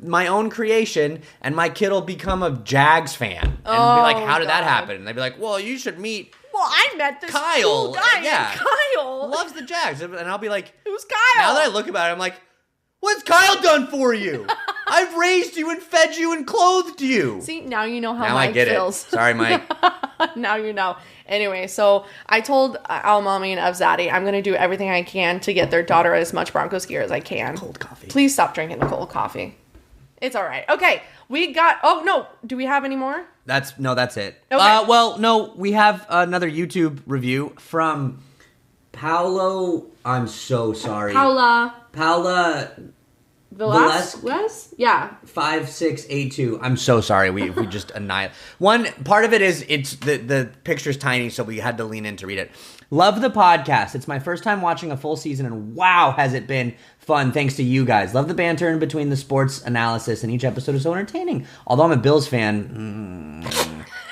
my own creation, and my kid will become a Jags fan, and be like, how did that happen? And they'd be like, well, you should meet... Well, I met this Kyle. cool guy, yeah. and Kyle loves the Jags, and I'll be like... Who's Kyle? Now that I look about it, I'm like... What's Kyle done for you? I've raised you and fed you and clothed you. See, now you know how now Mike I get feels. It. Sorry, Mike. Now you know. Anyway, so I told Al Mommy and Evzadi I'm going to do everything I can to get their daughter as much Broncos gear as I can. Cold coffee. Please stop drinking the cold coffee. It's all right. Okay, we got... Oh, no. Do we have any more? That's it. Okay. No, we have another YouTube review from Paolo. I'm so sorry. Paula Velasquez? Yeah. 5682. I'm so sorry. We just annihilate. One part of it is it's the picture's tiny, so we had to lean in to read it. Love the podcast. It's my first time watching a full season, and wow, has it been fun thanks to you guys. Love the banter in between the sports analysis, and each episode is so entertaining. Although I'm a Bills fan,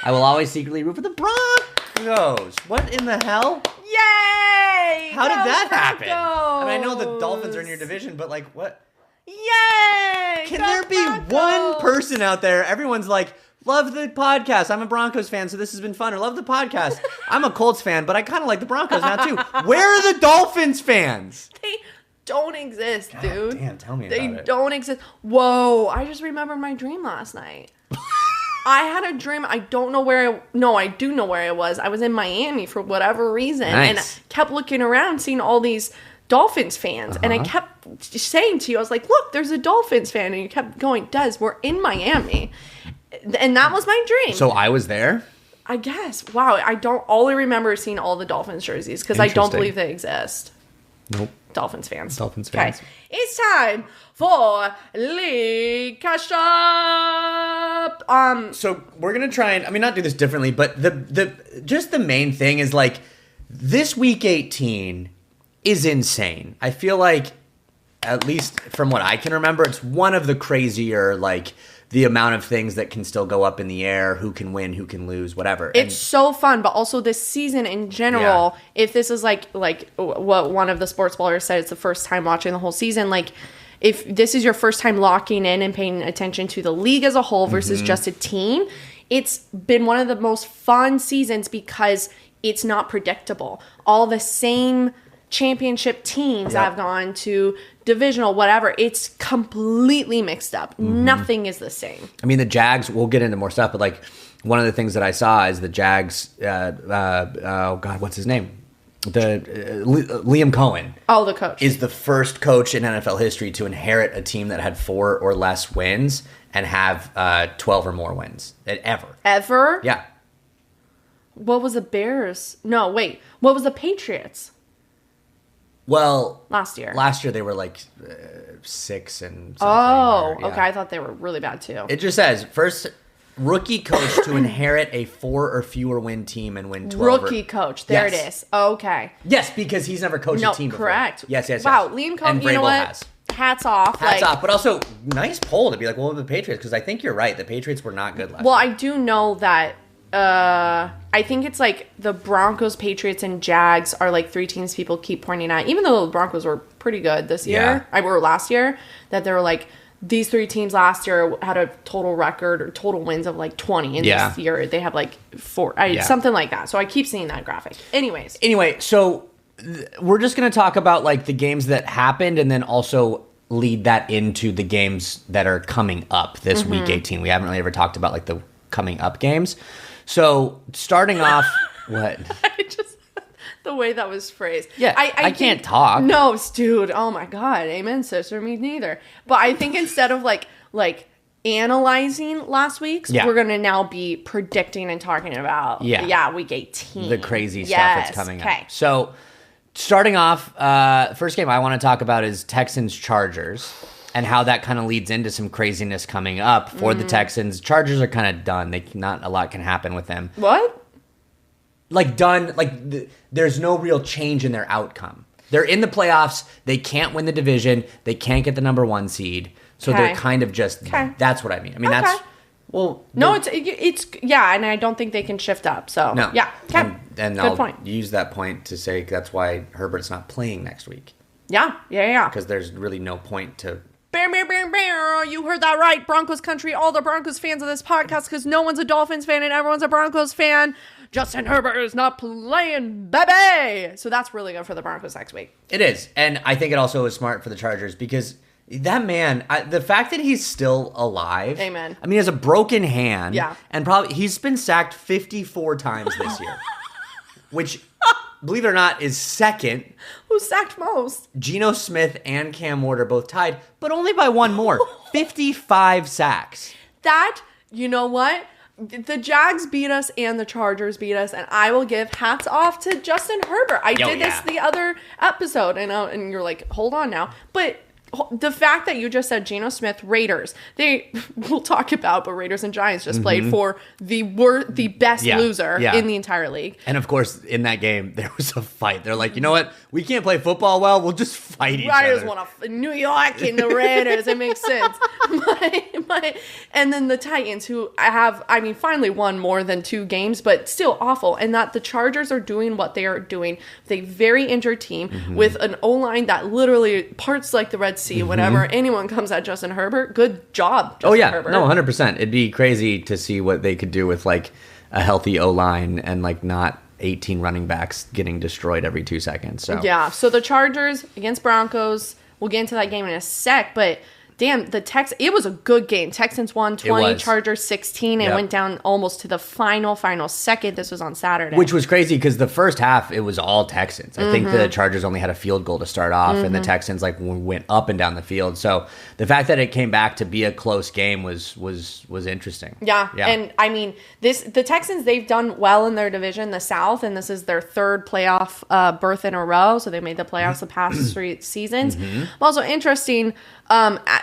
I will always secretly root for the Broncos. What in the hell? Yay! How did that happen? Broncos. I mean, I know the Dolphins are in your division, but like, what? Yay! Can there be one person out there? Everyone's like, love the podcast. I'm a Broncos fan, so this has been fun. Or love the podcast. I'm a Colts fan, but I kind of like the Broncos now too. Where are the Dolphins fans? They don't exist, God dude. Damn, tell me about it. They don't exist. Whoa, I just remembered my dream last night. I had a dream. I don't know where I do know where I was. I was in Miami for whatever reason. Nice. And I kept looking around, seeing all these Dolphins fans. And I kept saying to you, I was like, look, there's a Dolphins fan. And you kept going, Des, we're in Miami. And that was my dream. So I was there? I guess. Wow. All I remember is seeing all the Dolphins jerseys because I don't believe they exist. Nope. Dolphins fans. Okay. It's time for League Cash Up. So we're gonna try and not do this differently, but the main thing is like this week 18 is insane. I feel like, at least from what I can remember, it's one of the crazier, like, the amount of things that can still go up in the air, who can win, who can lose, whatever. It's so fun, but also this season in general, if this is like what one of the sports ballers said, it's the first time watching the whole season, like, if this is your first time locking in and paying attention to the league as a whole versus just a team, it's been one of the most fun seasons because it's not predictable. All the same championship teams that have gone to divisional, whatever, it's completely mixed up. Nothing is the same. I mean, the Jags, we'll get into more stuff, but like one of the things that I saw is the Jags, oh God, what's his name? Liam Cohen. Oh, the coach. Is the first coach in NFL history to inherit a team that had 4 or less wins and have 12 or more wins. Ever. Ever? Yeah. What was the Bears? No, wait. What was the Patriots? Well, last year they were like 6 and something. Oh, okay. I thought they were really bad too. It just says first rookie coach to inherit a 4 or fewer win team and win 12. Rookie coach. There it is. Okay. Yes, because he's never coached a team before. Correct. Yes. Wow, Liam Cohen, you know what? Has. Hats off. Hats off. But also, nice poll to be like, well, the Patriots, because I think you're right. The Patriots were not good last year. Well, I do know that I think it's like the Broncos, Patriots, and Jags are like 3 teams people keep pointing at, even though the Broncos were pretty good this year, or last year, that they were like, these 3 teams last year had a total record or total wins of like 20. And this year they have like 4, something like that. So I keep seeing that graphic. Anyway, so we're just going to talk about like the games that happened and then also lead that into the games that are coming up this week 18. We haven't really ever talked about like the coming up games. So starting off, what? The way that was phrased. Yeah, I can't talk. No, dude. Oh my God. Amen, sister. Me neither. But I think instead of like analyzing last week's, we're going to now be predicting and talking about week 18. The crazy stuff that's coming up. So starting off, first game I want to talk about is Texans-Chargers and how that kind of leads into some craziness coming up for the Texans. Chargers are kind of done. Not a lot can happen with them. What? Like done, there's no real change in their outcome. They're in the playoffs. They can't win the division. They can't get the number 1 seed. So they're kind of just, that's what I mean. I mean, that's, well. No, it's and I don't think they can shift up. So, no. Yeah. Okay. And I'll use that point to say that's why Herbert's not playing next week. Yeah. Because there's really no point to. You heard that right, Broncos country. All the Broncos fans of this podcast, because no one's a Dolphins fan and everyone's a Broncos fan. Justin Herbert is not playing, baby. So that's really good for the Broncos next week. It is. And I think it also is smart for the Chargers because That man, the fact that he's still alive. Amen. I mean, he has a broken hand. Yeah. And probably he's been sacked 54 times this year, which, believe it or not, is second. Who sacked most? Geno Smith and Cam Ward are both tied, but only by one more. 55 sacks. That, you know what? The Jags beat us and the Chargers beat us, and I will give hats off to Justin Herbert. I did this the other episode, and you're like, hold on now. But the fact that you just said Geno Smith, Raiders, we'll talk about, but Raiders and Giants just played for the best loser in the entire league. And of course, in that game, there was a fight. They're like, you know what? We can't play football well. We'll just fight each Raiders other. want to New York and the Raiders. It makes sense. And then the Titans, who finally won more than 2 games, but still awful. And that the Chargers are doing what they are doing with a very injured team, with an O-line that literally parts like the Red Sea. Whenever anyone comes at Justin Herbert, good job, Justin Herbert. No, 100%. It'd be crazy to see what they could do with like a healthy O-line and like not 18 running backs getting destroyed every 2 seconds. So yeah, so the Chargers against Broncos, we'll get into that game in a sec, but damn, it was a good game. Texans won 20, Chargers 16. It went down almost to the final second. This was on Saturday. Which was crazy because the first half, it was all Texans. I think the Chargers only had a field goal to start off, and the Texans like went up and down the field. So the fact that it came back to be a close game was interesting. Yeah. And I mean, the Texans, they've done well in their division, the South, and this is their 3rd playoff berth in a row. So they made the playoffs the past 3 seasons. Also interesting,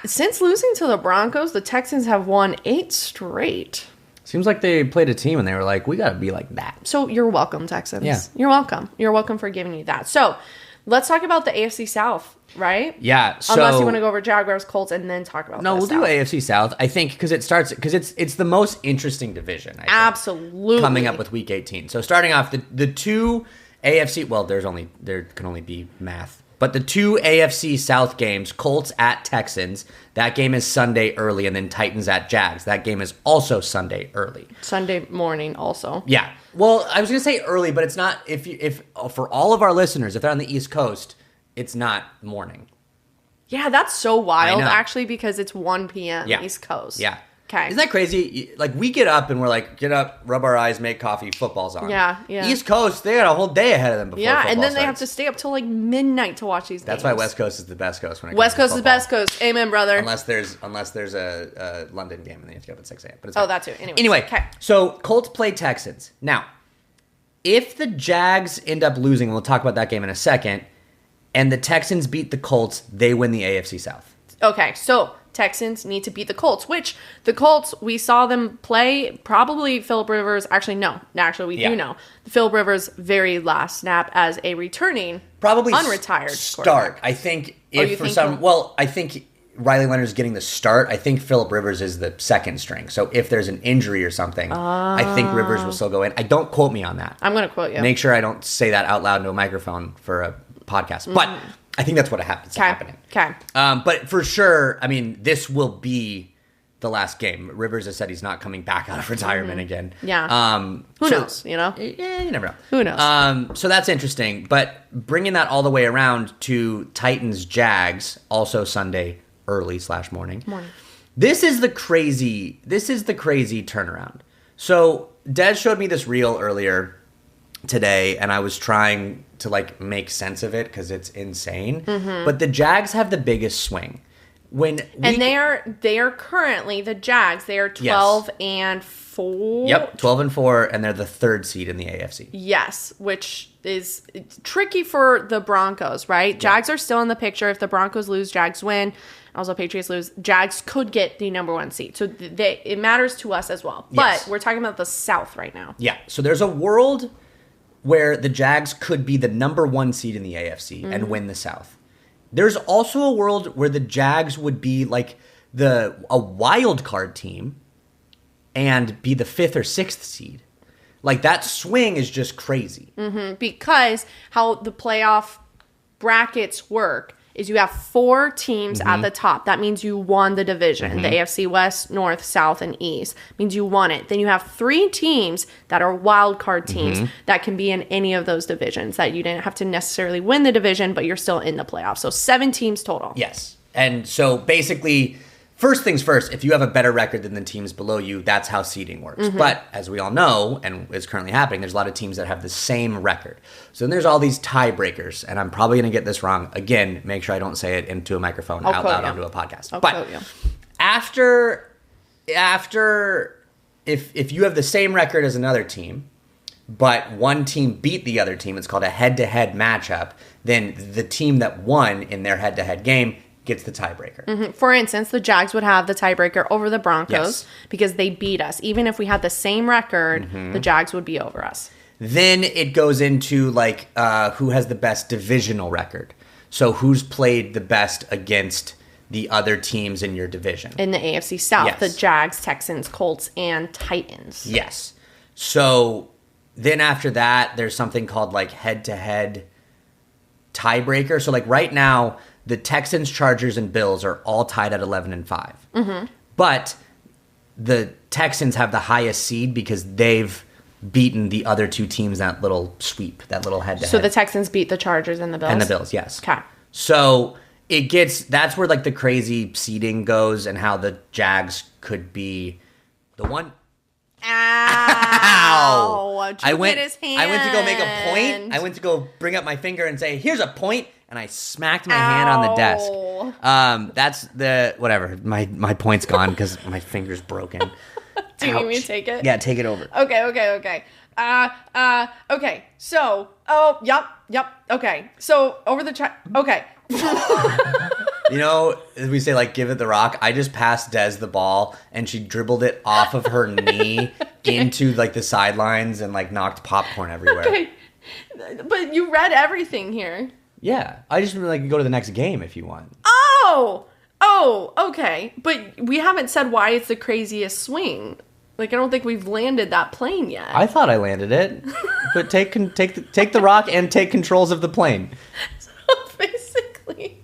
since losing to the Broncos, the Texans have won 8 straight. Seems like they played a team and they were like, we got to be like that. So you're welcome, Texans. Yeah. You're welcome. You're welcome for giving you that. So let's talk about the AFC South, right? Yeah. So, unless you want to go over Jaguars, Colts, and then talk about we'll South. do AFC South. I think because it's the most interesting division. I think, absolutely. Coming up with Week 18. So starting off, the 2 AFC, well, there can only be math. But the 2 AFC South games, Colts at Texans, that game is Sunday early, and then Titans at Jags. That game is also Sunday early. Sunday morning also. Yeah. Well, I was going to say early, but it's not, if for all of our listeners, if they're on the East Coast, it's not morning. Yeah, that's so wild, actually, because it's 1 p.m. East Coast. Yeah. Okay. Isn't that crazy? Like, we get up and we're like, get up, rub our eyes, make coffee, football's on. Yeah. East Coast, they got a whole day ahead of them before football and then starts. they have to stay up till like midnight to watch these games. That's why West Coast is the best coast when it comes West to Coast football. is best coast. Amen, brother. Unless there's a London game and then you have to get up at 6 a.m. But it's that too. Anyway, so Colts play Texans. Now, if the Jags end up losing, we'll talk about that game in a second, and the Texans beat the Colts, they win the AFC South. Okay, so Texans need to beat the Colts, which the Colts, we saw them play probably Phillip Rivers. Actually, no. Actually, we do know. Phillip Rivers' very last snap as a returning, probably unretired start. I think I think Riley Leonard's getting the start. I think Phillip Rivers is the second string. So if there's an injury or something, I think Rivers will still go in. Don't quote me on that. I'm going to quote you. Make sure I don't say that out loud into a microphone for a podcast. But I think that's what happens. Happening. Okay. But for sure, I mean, this will be the last game. Rivers has said he's not coming back out of retirement again. Yeah. Who knows? You know? Yeah, you never know. Who knows? So that's interesting. But bringing that all the way around to Titans Jags, also Sunday early / morning. This is the crazy turnaround. So Des showed me this reel earlier today, and I was trying to like make sense of it because it's insane. But the Jags have the biggest swing. They are currently the Jags. They are 12-4. Yep, 12-4, and they're the 3rd seed in the AFC. Yes, which is tricky for the Broncos, right? Jags are still in the picture. If the Broncos lose, Jags win. Also, Patriots lose, Jags could get the number 1 seed. So it matters to us as well. But we're talking about the South right now. Yeah. So there's a world where the Jags could be the number 1 seed in the AFC and win the South. There's also a world where the Jags would be like a wild card team and be the 5th or 6th seed. Like, that swing is just crazy. Because how the playoff brackets work is you have 4 teams at the top. That means you won the division. The AFC West, North, South, and East. Means you won it. Then you have 3 teams that are wild card teams that can be in any of those divisions that you didn't have to necessarily win the division, but you're still in the playoffs. So 7 teams total. Yes. And so basically, first things first, if you have a better record than the teams below you, that's how seeding works. But as we all know, and is currently happening, there's a lot of teams that have the same record. So then there's all these tiebreakers, and I'm probably going to get this wrong. Again, make sure I don't say it into a microphone out loud onto a podcast. But after if you have the same record as another team, but one team beat the other team, it's called a head-to-head matchup, then the team that won in their head-to-head game gets the tiebreaker. For instance, the Jags would have the tiebreaker over the Broncos because they beat us. Even if we had the same record, the Jags would be over us. Then it goes into like who has the best divisional record. So who's played the best against the other teams in your division. In the AFC South, the Jags, Texans, Colts, and Titans. Yes. So then after that, there's something called like head-to-head tiebreaker. So like right now, the Texans, Chargers, and Bills are all tied at 11-5. But the Texans have the highest seed because they've beaten the other two teams that little sweep, that little head-to-head. So the Texans beat the Chargers and the Bills? And the Bills, yes. Okay. So that's where like the crazy seeding goes and how the Jags could be the one. Ow! I went to go make a point. I went to go bring up my finger and say, here's a point. And I smacked my hand on the desk. That's the, whatever. My point's gone because my finger's broken. Do you need me to take it? Yeah, take it over. Okay. Okay. So, yep. Okay. So, over the chat. Okay. You know, as we say, like, give it the rock. I just passed Des the ball, and she dribbled it off of her knee into, like, the sidelines and, like, knocked popcorn everywhere. Okay. But you read everything here. Yeah. I just like go to the next game if you want. Oh, okay. But we haven't said why it's the craziest swing. Like, I don't think we've landed that plane yet. I thought I landed it. But take the rock and take controls of the plane. So, basically.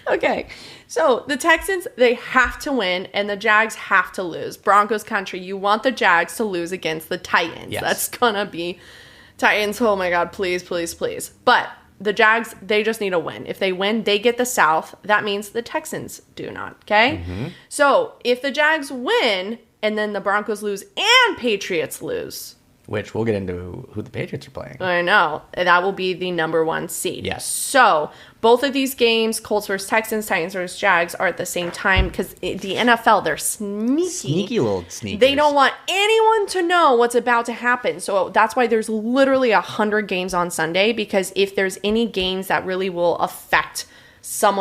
Okay. So, the Texans, they have to win, and the Jags have to lose. Broncos country, you want the Jags to lose against the Titans. Yes. That's gonna be Titans. Oh, my God. Please. But the Jags, they just need to win. If they win, they get the South. That means the Texans do not, okay? So, if the Jags win, and then the Broncos lose and Patriots lose. Which we'll get into who the Patriots are playing. I know. That will be the number 1 seed. Yes. So, both of these games, Colts versus Texans, Titans versus Jags, are at the same time because the NFL, they're sneaky. Sneaky little sneakers. They don't want anyone to know what's about to happen. So, that's why there's literally 100 games on Sunday, because if there's any games that really will affect some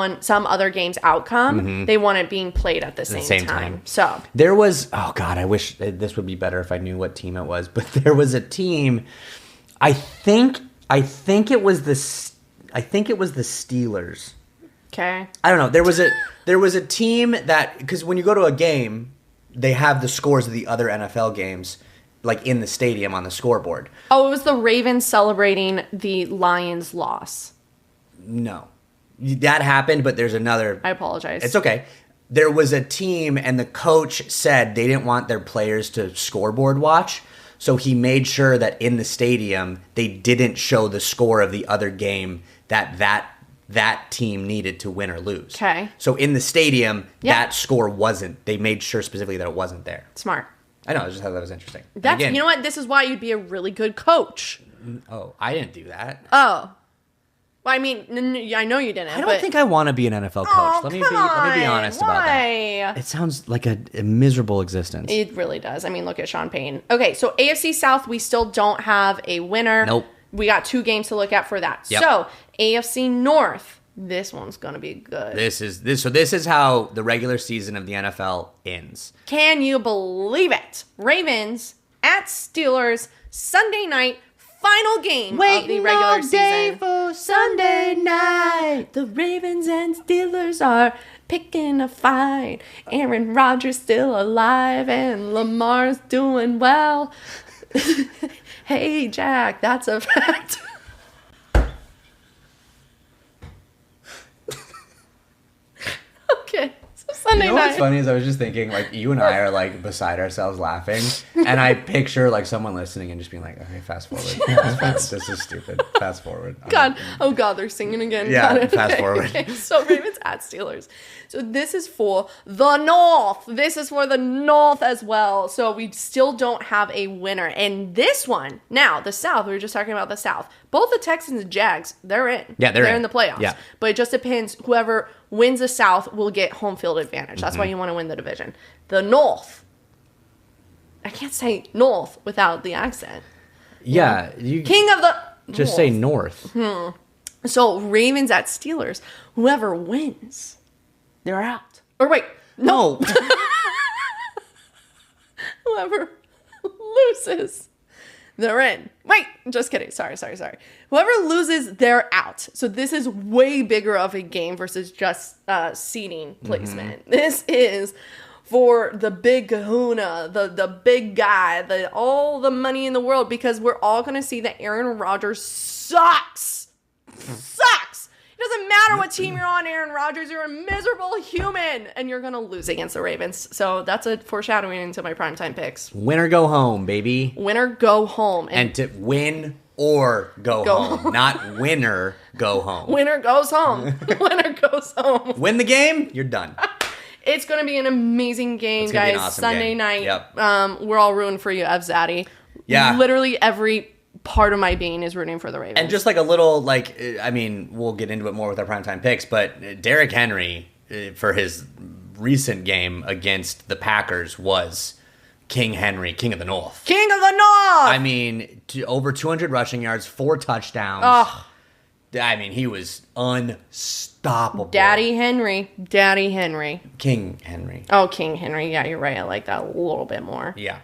other game's outcome, they want it being played at the same time. So there was, oh God, I wish this would be better if I knew what team it was, but there was a team, I think it was the Steelers. Okay. I don't know. There was a team that, because when you go to a game, they have the scores of the other NFL games like in the stadium on the scoreboard. Oh, it was the Ravens celebrating the Lions' loss. No. That happened, but there's another. I apologize. It's okay. There was a team, and the coach said they didn't want their players to scoreboard watch, so he made sure that in the stadium they didn't show the score of the other game that team needed to win or lose. Okay. So in the stadium, that score wasn't. They made sure specifically that it wasn't there. Smart. I know. I just thought that was interesting. You know what? This is why you'd be a really good coach. Oh, I didn't do that. Oh. Well, I mean, I know you didn't. I don't think I want to be an NFL coach. Let me be honest about that. It sounds like a miserable existence. It really does. I mean, look at Sean Payton. Okay, so AFC South, we still don't have a winner. Nope. We got 2 games to look at for that. Yep. So AFC North, this one's gonna be good. This is how the regular season of the NFL ends. Can you believe it? Ravens at Steelers Sunday night. Final game of the regular season. For Sunday night. The Ravens and Steelers are picking a fight. Aaron Rodgers still alive and Lamar's doing well. Hey, Jack, that's a fact. Okay, so Sunday You know night. what's funny is I was just thinking, like, you and I are, like, beside ourselves laughing, and I picture, like, someone listening and just being like, okay, fast forward. Fast forward. This is stupid. Fast forward. God. Oh, God, they're singing again. Yeah, Got it. fast Okay, forward. okay. So Ravens at Steelers. So this is for the North. This is for the North as well. So we still don't have a winner. And this one, now, the South, we were just talking about the South. Both the Texans and Jags, they're in. Yeah, they're in the playoffs. Yeah. But it just depends. Whoever wins the South will get home field advantage. That's why you want to win the division. The North. I can't say North without the accent. Yeah. You King of the just North. say North. So Ravens at Steelers. Whoever wins, they're out. Or wait, No. whoever loses, they're in. Wait, just kidding. Sorry. Whoever loses, they're out. So this is way bigger of a game versus just seating placement. This is for the big kahuna, the big guy, all the money in the world, because we're all going to see that Aaron Rodgers sucks. It doesn't matter what team you're on, Aaron Rodgers. You're a miserable human, and you're going to lose against the Ravens. So that's a foreshadowing into my primetime picks. Win or go home, baby. Winner, go home. And to win or go home. Not winner, go home. Winner goes home. Winner goes home. Win the game, you're done. It's going to be an amazing game, It's gonna be guys. an awesome Sunday game. night. Yep. We're all rooting for you, Ev Zaddy. Yeah. Literally every part of my being is rooting for the Ravens. And just like a little, like, I mean, we'll get into it more with our primetime picks, but Derrick Henry, for his recent game against the Packers, was King Henry, King of the North. King of the North! I mean, over 200 rushing yards, 4 touchdowns. Ugh. I mean, he was unstoppable. Daddy Henry. King Henry. Oh, King Henry. Yeah, you're right. I like that a little bit more. Yeah.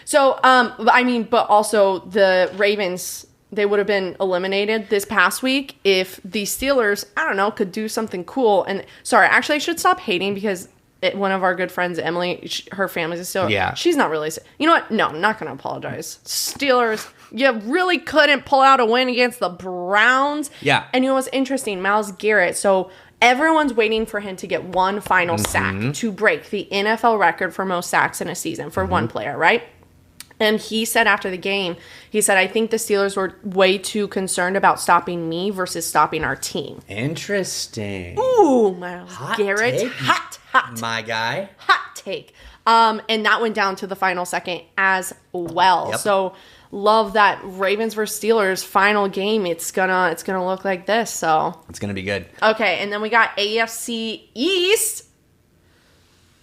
So, I mean, but also the Ravens, they would have been eliminated this past week if the Steelers, I don't know, could do something cool. And sorry, actually, I should stop hating because one of our good friends, Emily, her family's a Steeler. Yeah. She's not really. You know what? No, I'm not going to apologize. Steelers, you really couldn't pull out a win against the Browns. Yeah. And you know what's interesting? Myles Garrett. So everyone's waiting for him to get one final sack to break the NFL record for most sacks in a season for one player, right? And he said after the game, he said, I think the Steelers were way too concerned about stopping me versus stopping our team. Interesting. Ooh, Myles Hot Garrett. take. Hot. My guy. Hot take. And that went down to the final second as well. Yep. So love that Ravens versus Steelers final game. It's gonna look like this. So It's going to be good. okay, and then we got AFC East.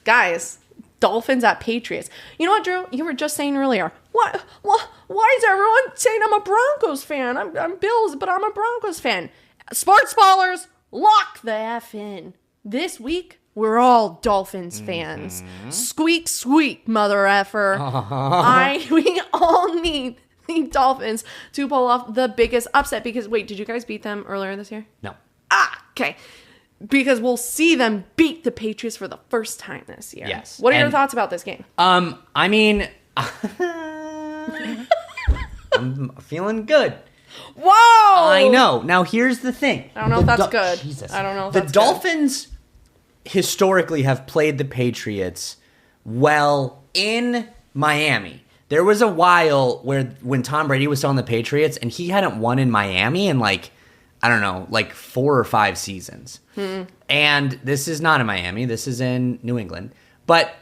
Guys, Dolphins at Patriots. You know what, Drew? You were just saying earlier. Why is everyone saying I'm a Broncos fan? I'm Bills, but I'm a Broncos fan. Sportsballers, lock the F in. This week, we're all Dolphins fans. Squeak, squeak, mother effer. We all need the Dolphins to pull off the biggest upset because, wait, did you guys beat them earlier this year? No. Okay. Because we'll see them beat the Patriots for the first time this year. Yes. What are your And- thoughts about this game? I mean, I'm feeling good. Whoa! I know. Now, here's the thing. I don't know if that's good. Jesus. I don't know if the that's Dolphins historically have played the Patriots well in Miami. There was a while when Tom Brady was still on the Patriots and he hadn't won in Miami in like 4 or 5 seasons. And this is not in Miami. This is in New England. But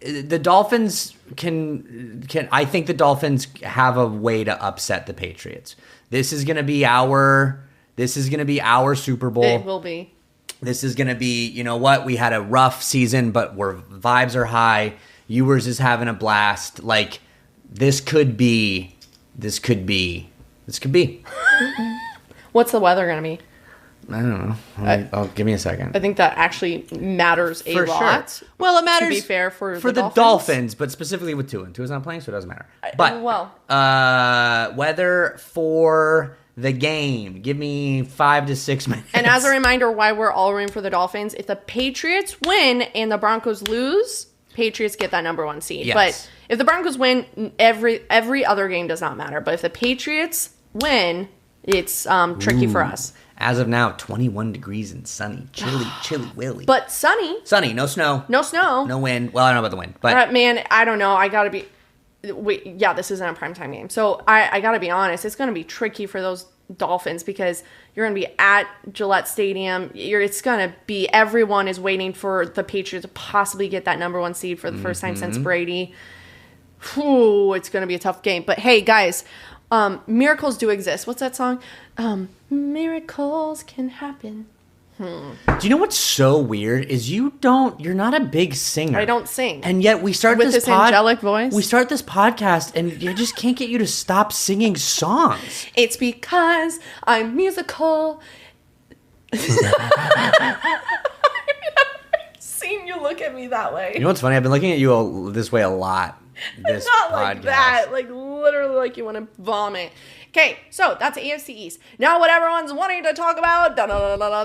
the Dolphins I think the Dolphins have a way to upset the Patriots. This is going to be our Super Bowl. It will be. This is going to be, you know what? We had a rough season, but vibes are high. Ewers is having a blast. Like, this could be. What's the weather going to be? I don't know. Give me a second. I think that actually matters a lot. Sure. Well, it matters to be fair for the Dolphins, but specifically with Tua. Tua's not playing, so it doesn't matter. But weather for the game. Give me 5 to 6 minutes. And as a reminder, why we're all rooting for the Dolphins, if the Patriots win and the Broncos lose, Patriots get that number 1 seed. Yes. But if the Broncos win, every other game does not matter. But if the Patriots win It's tricky for us. As of now, 21 degrees and sunny. Chilly willy. But sunny. Sunny, no snow. No snow. No wind. Well, I don't know about the wind. But man, I don't know. I got to be... this isn't a primetime game. So I got to be honest. It's going to be tricky for those Dolphins because you're going to be at Gillette Stadium. It's going to be... Everyone is waiting for the Patriots to possibly get that number 1 seed for the first time since Brady. Whew, it's going to be a tough game. But hey, guys... miracles do exist. What's that song? Miracles can happen. Do you know what's so weird is you're not a big singer. I don't sing. And yet we start with this angelic voice. We start this podcast and you just can't get you to stop singing songs. It's because I'm musical. I've never seen you look at me that way. You know what's funny? I've been looking at you this way a lot. This not podcast. Like that, like literally like you want to vomit. Okay, so that's AFC East. Now what everyone's wanting to talk about, the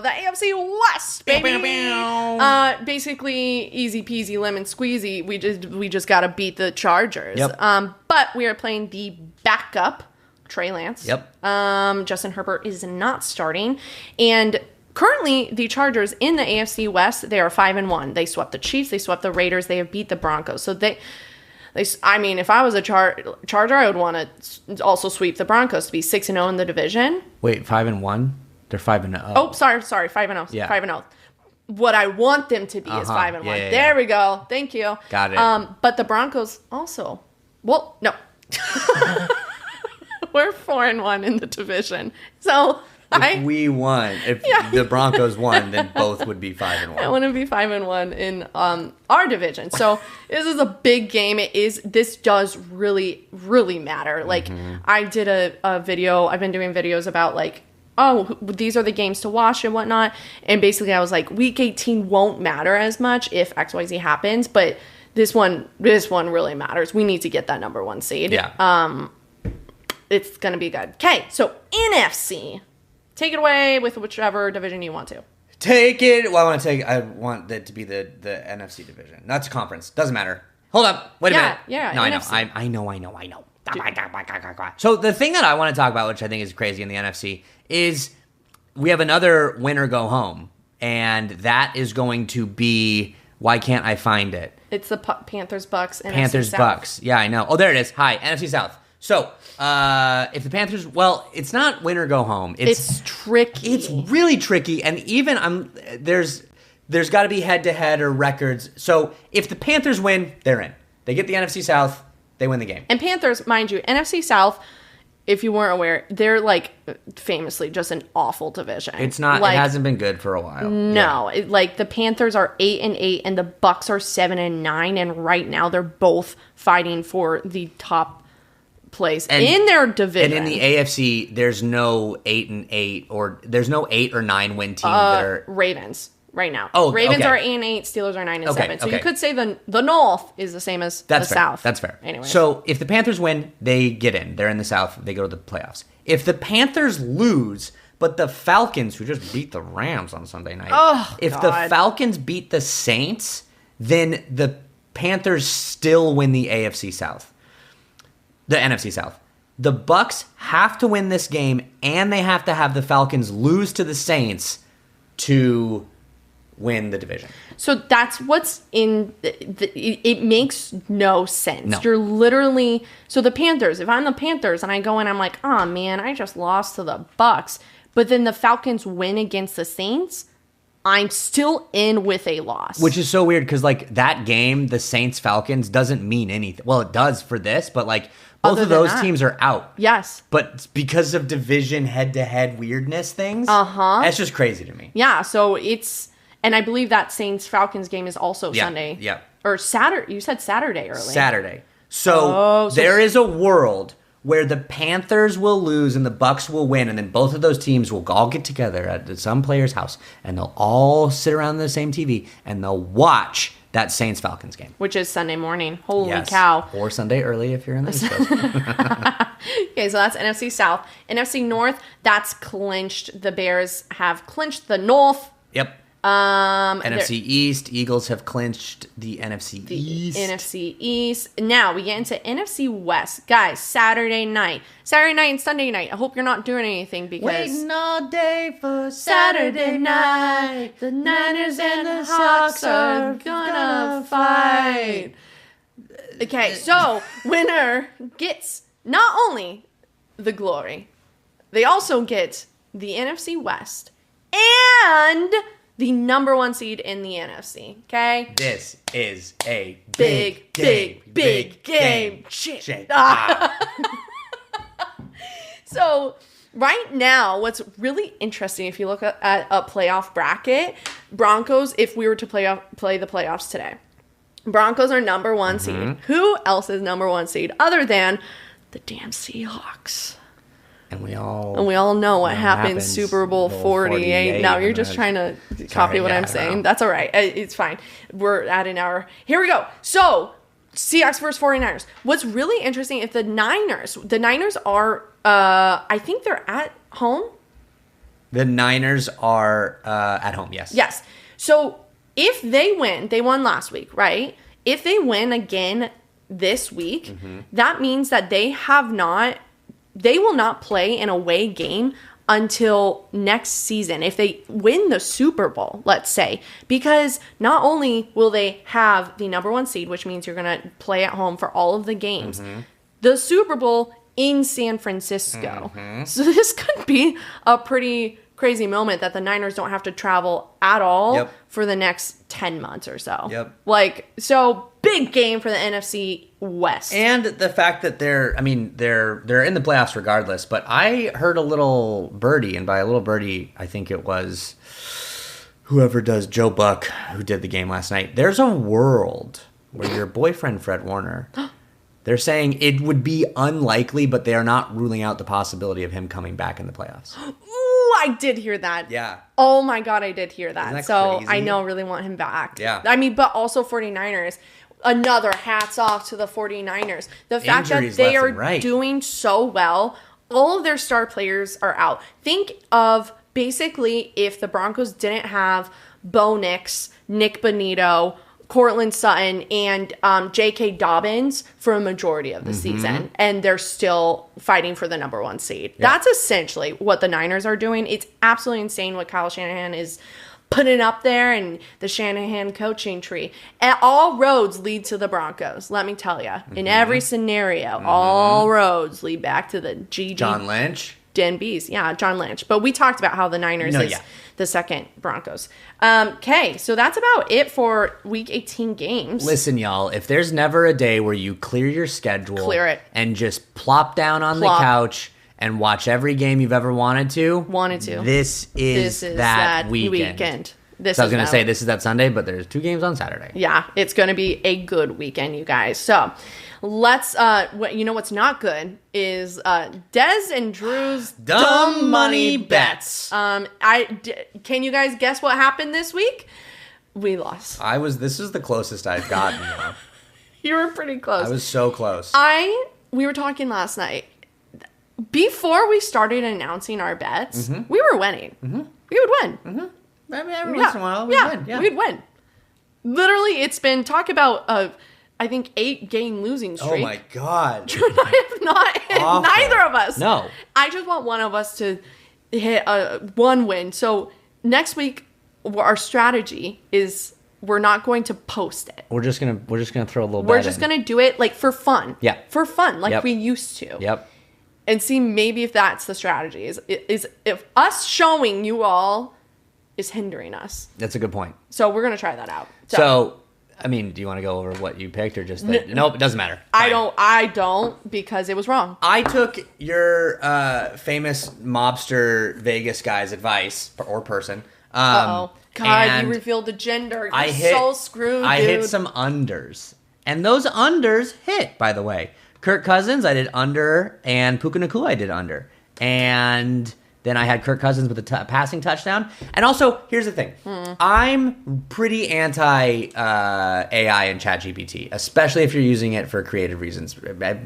AFC West, baby. Basically, easy peasy lemon squeezy. We just got to beat the Chargers. Yep. But we are playing the backup, Trey Lance. Yep. Justin Herbert is not starting, and currently the Chargers in the AFC West, they are 5-1. They swept the Chiefs, they swept the Raiders, they have beat the Broncos. So I mean, if I was a Charger, I would want to also sweep the Broncos to be 6-0 in the division. Wait, 5-1? They're 5-0. Oh, sorry, 5-0. Yeah. 5-0. What I want them to be is 5-1. Yeah. There we go. Thank you. Got it. But the Broncos also. Well, no. We're 4-1 in the division. So if we won, if the Broncos won, then both would be 5-1. I want to be 5-1 in our division. So this is a big game. This does really, really matter. Like I did a video. I've been doing videos about like, oh, these are the games to watch and whatnot. And basically I was like, week 18 won't matter as much if XYZ happens, but this one really matters. We need to get that number 1 seed. Yeah. It's gonna be good. Okay, so NFC. Take it away with whichever division you want to. Take it. Well, I want it to be the NFC division. That's a conference. Doesn't matter. Hold up. Wait a minute. Yeah. No, NFC. I know. So the thing that I want to talk about, which I think is crazy in the NFC, is we have another winner go home, and that is going to be. Why can't I find it? It's the Panthers Bucs. Panthers Bucs. Yeah, I know. Oh, there it is. Hi, NFC South. So, if the Panthers, well, it's not win or go home. It's tricky. It's really tricky, and even there's got to be head-to-head or records. So, if the Panthers win, they're in. They get the NFC South, they win the game. And Panthers, mind you, NFC South, if you weren't aware, they're like famously just an awful division. It's not. Like, it hasn't been good for a while. No, the Panthers are 8-8, and the Bucs are 7-9, and right now they're both fighting for the top place in their division. And in the AFC, there's no 8-8 or there's no 8 or 9 win team that are Ravens right now. Oh, Ravens okay. are 8-8, Steelers are 9-7. So okay. you could say the North is the same as the South. That's fair. Anyways. So if the Panthers win, they get in. They're in the South. They go to the playoffs. If the Panthers lose, but the Falcons, who just beat the Rams on Sunday night, the Falcons beat the Saints, then the Panthers still win the AFC South. The NFC South. The Bucs have to win this game, and they have to have the Falcons lose to the Saints to win the division. So that's what's in... it makes no sense. No. You're literally... So the Panthers, if I'm the Panthers and I go in, I'm like, oh man, I just lost to the Bucs. But then the Falcons win against the Saints, I'm still in with a loss. Which is so weird because, like, that game, the Saints-Falcons, doesn't mean anything. Well, it does for this, but, like, both of those teams are out. Yes. But because of division head-to-head weirdness things, that's just crazy to me. Yeah, so it's... And I believe that Saints-Falcons game is also Sunday. Yeah. Or Saturday. You said Saturday earlier. Saturday. So there is a world where the Panthers will lose and the Bucs will win, and then both of those teams will all get together at some player's house, and they'll all sit around the same TV, and they'll watch that Saints-Falcons game. Which is Sunday morning. Holy cow. Or Sunday early if you're in the East Coast. Okay, so that's NFC South. NFC North, that's clinched. The Bears have clinched the North. Yep. NFC East, Eagles have clinched the NFC East. NFC East. Now we get into NFC West. Guys, Saturday night and Sunday night. I hope you're not doing anything because... Waiting all day for Saturday night. The Niners and the Hawks are gonna fight. Okay, so winner gets not only the glory, they also get the NFC West and... the number 1 seed in the NFC, okay? This is a big game. Shit. So, right now, what's really interesting, if you look at a playoff bracket, Broncos, if we were to play the playoffs today, Broncos are number 1 seed. Who else is number 1 seed other than the damn Seahawks? And we all know what happens Super Bowl 48. Now you're just trying to copy what I'm saying. That's all right. It's fine. We're at an hour. Here we go. So, Seahawks versus 49ers. What's really interesting, if the Niners are, I think they're at home. The Niners are at home, yes. Yes. So, if they win, they won last week, right? If they win again this week, that means that they will not play an away game until next season if they win the Super Bowl, let's say. Because not only will they have the number 1 seed, which means you're going to play at home for all of the games, the Super Bowl in San Francisco. So this could be a pretty crazy moment that the Niners don't have to travel at all for the next 10 months or so. So big game for the NFC West. And the fact that they're in the playoffs regardless, but I heard a little birdie, and by a little birdie, I think it was whoever does Joe Buck, who did the game last night. There's a world where your boyfriend, Fred Warner, they're saying it would be unlikely, but they are not ruling out the possibility of him coming back in the playoffs. I did hear that. Yeah. Oh my God, I did hear that. Isn't that so crazy? I know, really want him back. Yeah. But also 49ers. Another hats off to the 49ers. The fact that they are doing so well, all of their star players are out. Think of basically if the Broncos didn't have Bo Nix, Nick Bonito, Cortland Sutton, and J.K. Dobbins for a majority of the season, and they're still fighting for the number 1 seed. Yeah. That's essentially what the Niners are doing. It's absolutely insane what Kyle Shanahan is putting up there and the Shanahan coaching tree. And all roads lead to the Broncos, let me tell you. In every scenario, all roads lead back to the GG. John Lynch? Dan Bees. Yeah, John Lynch. But we talked about how the Niners is the second Broncos. Okay, so that's about it for Week 18 games. Listen, y'all, if there's never a day where you clear your schedule. Clear it. And just plop down on the couch and watch every game you've ever wanted to. This is that weekend. I was going to say this is that Sunday, but there's 2 games on Saturday. Yeah, it's going to be a good weekend, you guys. So let's, what's not good is Dez and Drew's dumb money bets. Can you guys guess what happened this week? We lost. This is the closest I've gotten. You were pretty close. I was so close. We were talking last night. Before we started announcing our bets, we were winning. We would win. Every once in a while, we'd win. Yeah, we'd win. Literally, it's been, talk about I think 8-game losing streak. Oh my God. Drew and I have not hit neither of us. No. I just want one of us to hit one win. So next week, our strategy is we're not going to post it. We're just gonna throw a little. We're just gonna do it like for fun. Yeah. For fun, like we used to. Yep. And see maybe if that's the strategy is if us showing you all is hindering us. That's a good point. So we're gonna try that out. So I mean, do you want to go over what you picked or just nope? It doesn't matter. Fine. I don't because it was wrong. I took your famous mobster Vegas guy's advice or person. God, you revealed the gender. You're so screwed, I dude. hit some unders. And those unders hit, by the way. Kirk Cousins, I did under, and Puka Nacua, I did under. And then I had Kirk Cousins with a passing touchdown. And also, here's the thing. I'm pretty anti-AI and ChatGPT, especially if you're using it for creative reasons.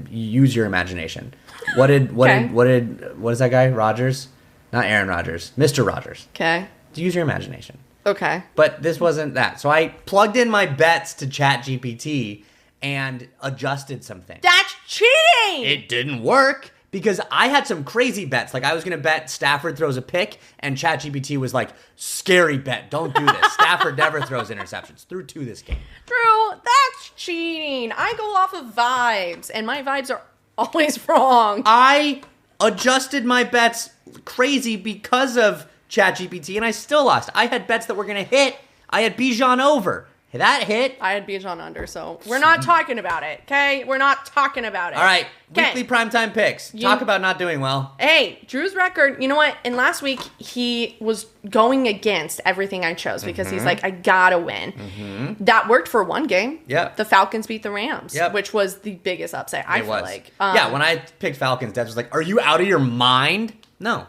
Use your imagination. What is that guy? Rodgers? Not Aaron Rodgers. Mr. Rodgers. Okay. Use your imagination. Okay. But this wasn't that. So I plugged in my bets to ChatGPT and adjusted some things. That's cheating! It didn't work because I had some crazy bets. Like I was going to bet Stafford throws a pick, and ChatGPT was like, scary bet. Don't do this. Stafford never throws interceptions. Threw 2 this game. Drew, that's cheating. I go off of vibes, and my vibes are always wrong. I adjusted my bets crazy because of ChatGPT, and I still lost. I had bets that were going to hit. I had Bijan over. That hit. I had Bijan under, so we're not talking about it, okay? We're not talking about it. All right, Kay. weekly primetime picks. Talk about not doing well. Hey, Drew's record, you know what? In last week, he was going against everything I chose because he's like, I gotta win. That worked for one game. Yep. The Falcons beat the Rams, Yep. which was the biggest upset, I feel like. Yeah, when I picked Falcons, Dad was like, are you out of your mind? No,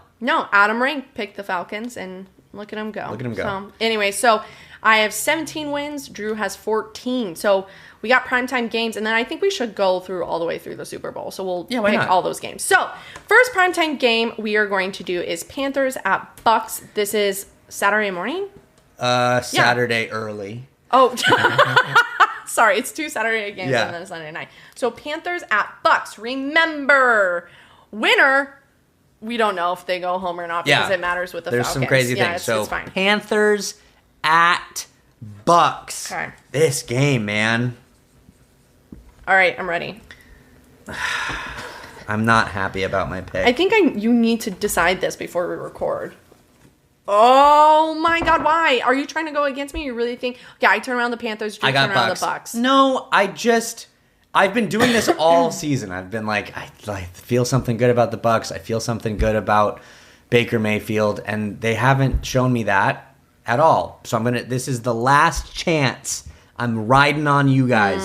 Adam Rank picked the Falcons, and look at him go. Look at him go. So, anyway, so I have 17 wins. Drew has 14. So we got primetime games, and then I think we should go through all the way through the Super Bowl. So we'll pick all those games. So first primetime game we are going to do is Panthers at Bucs. This is Saturday morning? Saturday early. Oh, sorry. It's 2 Saturday games and then a Sunday night. So Panthers at Bucs. Remember, winner... We don't know if they go home or not because it matters with the Falcons. There's some crazy things. So it's fine. Panthers at Bucs. Okay. This game, man. All right, I'm ready. I'm not happy about my pick. I think you need to decide this before we record. Oh my God, why? Are you trying to go against me? You really think? Yeah, I turn around the Panthers, you turn around the Bucs. No, I've been doing this all season. I've been like, I feel something good about the Bucs. I feel something good about Baker Mayfield, and they haven't shown me that at all. So this is the last chance. I'm riding on you guys,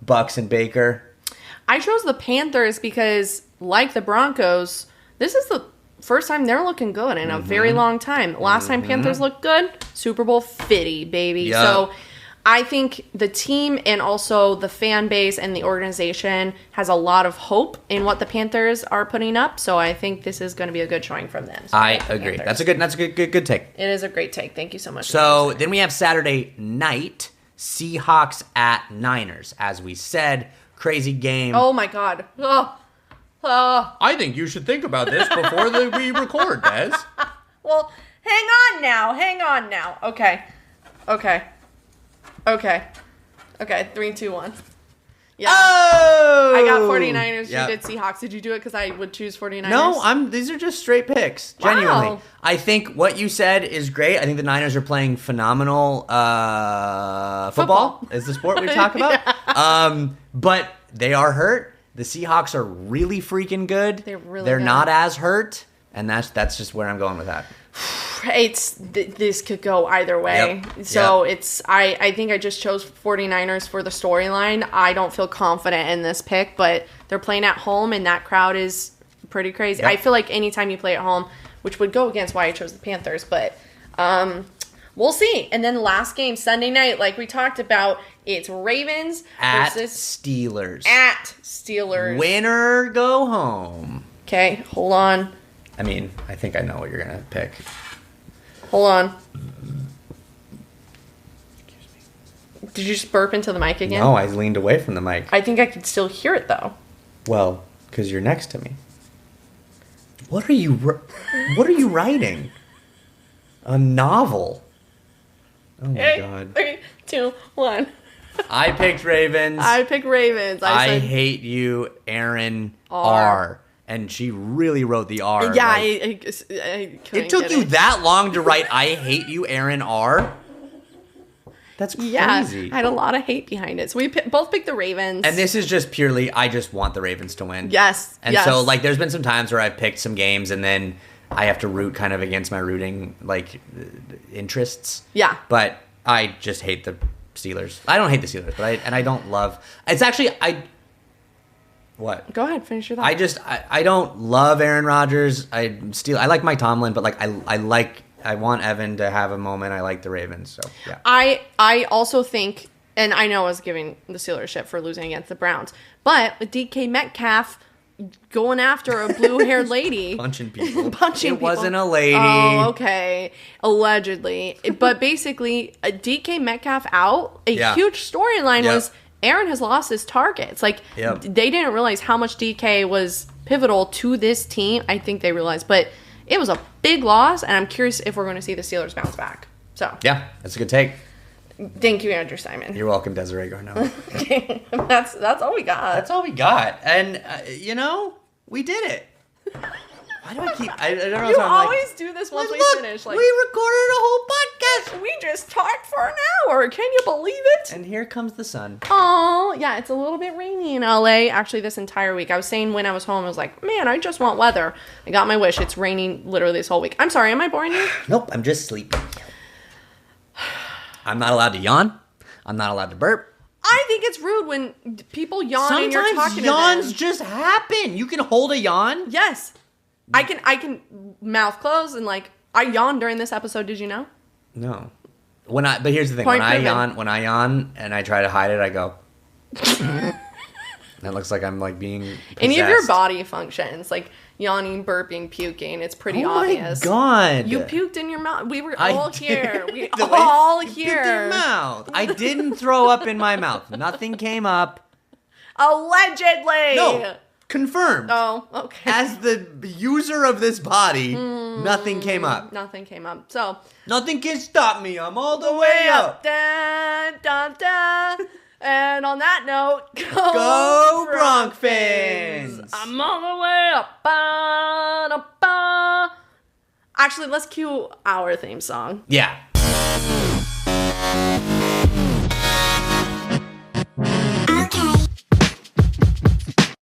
Bucs and Baker. I chose the Panthers because, like the Broncos, this is the first time they're looking good in a very long time. Last time Panthers looked good, Super Bowl 50, baby. Yep. So I think the team and also the fan base and the organization has a lot of hope in what the Panthers are putting up. So I think this is going to be a good showing from them. So I agree. That's a good take. It is a great take. Thank you so much. So then we have Saturday night, Seahawks at Niners. As we said, crazy game. Oh my God. I think you should think about this before we record, Des. Well, hang on now. Okay. 3, 2, 1. Yeah. Oh! I got 49ers. Yep. You did Seahawks. Did you do it because I would choose 49ers? No, these are just straight picks. Wow. Genuinely. I think what you said is great. I think the Niners are playing phenomenal football is the sport we talk about. Yeah. But they are hurt. The Seahawks are really freaking good. They're not as hurt. And that's just where I'm going with that. This could go either way. Yep. So I think I just chose 49ers for the storyline. I don't feel confident in this pick, but they're playing at home and that crowd is pretty crazy. Yep. I feel like anytime you play at home, which would go against why I chose the Panthers, but we'll see. And then last game, Sunday night, like we talked about, it's Ravens versus Steelers. At Steelers. Winner go home. Okay, hold on. I mean, I think I know what you're going to pick. Hold on. Excuse me. Did you just burp into the mic again? No, I leaned away from the mic. I think I could still hear it, though. Well, because you're next to me. What are you writing? A novel? Oh, my God. 3, 2, 1. I picked Ravens. I picked Ravens. I hate you, Aaron R. And she really wrote the R. Yeah, like, it took you that long to write I hate you, Aaron R? That's crazy. Yeah, I had a lot of hate behind it. So we both picked the Ravens. And this is just purely, I just want the Ravens to win. Yes. And so, like, there's been some times where I've picked some games and then I have to root kind of against my rooting, like, interests. Yeah. But I just hate the Steelers. I don't hate the Steelers, but I don't love... It's actually... What? Go ahead, finish your thought. I don't love Aaron Rodgers. I like Mike Tomlin, but like I want Evan to have a moment. I like the Ravens, so yeah. I also think, and I know I was giving the Steelers shit for losing against the Browns, but with DK Metcalf going after a blue-haired lady. Punching people. It wasn't a lady. Oh, okay. Allegedly. But basically, a DK Metcalf out, a huge storyline was Aaron has lost his targets. Like, they didn't realize how much DK was pivotal to this team. I think they realized. But it was a big loss, and I'm curious if we're going to see the Steelers bounce back. So yeah, that's a good take. Thank you, Andrew Simon. You're welcome, Desiree Garneau. Okay. That's all we got. That's all we got. And, we did it. Why do I keep... I don't know. You always do this once we finish. Like, we recorded a whole podcast. We just talked for an hour. Can you believe it? And here comes the sun. Oh, yeah. It's a little bit rainy in LA, actually, this entire week. I was saying when I was home, I was like, man, I just want weather. I got my wish. It's raining literally this whole week. I'm sorry. Am I boring you? Nope. I'm just sleeping. I'm not allowed to yawn. I'm not allowed to burp. I think it's rude when people yawn and you're talking to them. Sometimes yawns just happen. You can hold a yawn. Yes. I can mouth closed and I yawned during this episode. Did you know? No. But here's the thing. When I yawn and I try to hide it, I go. That looks like I'm being possessed. Any of your body functions, like yawning, burping, puking, it's pretty obvious. Oh my God. You puked in your mouth. We were all here. We You all puked here. in your mouth. I didn't throw up in my mouth. Nothing came up. Allegedly. No. Confirmed. Oh, okay. As the user of this body, nothing came up. Nothing came up. So. Nothing can stop me. I'm all the way up. Dun, dun, dun. And on that note, go Bronc fans! I'm all the way up. Ba, da, ba. Actually, let's cue our theme song. Yeah.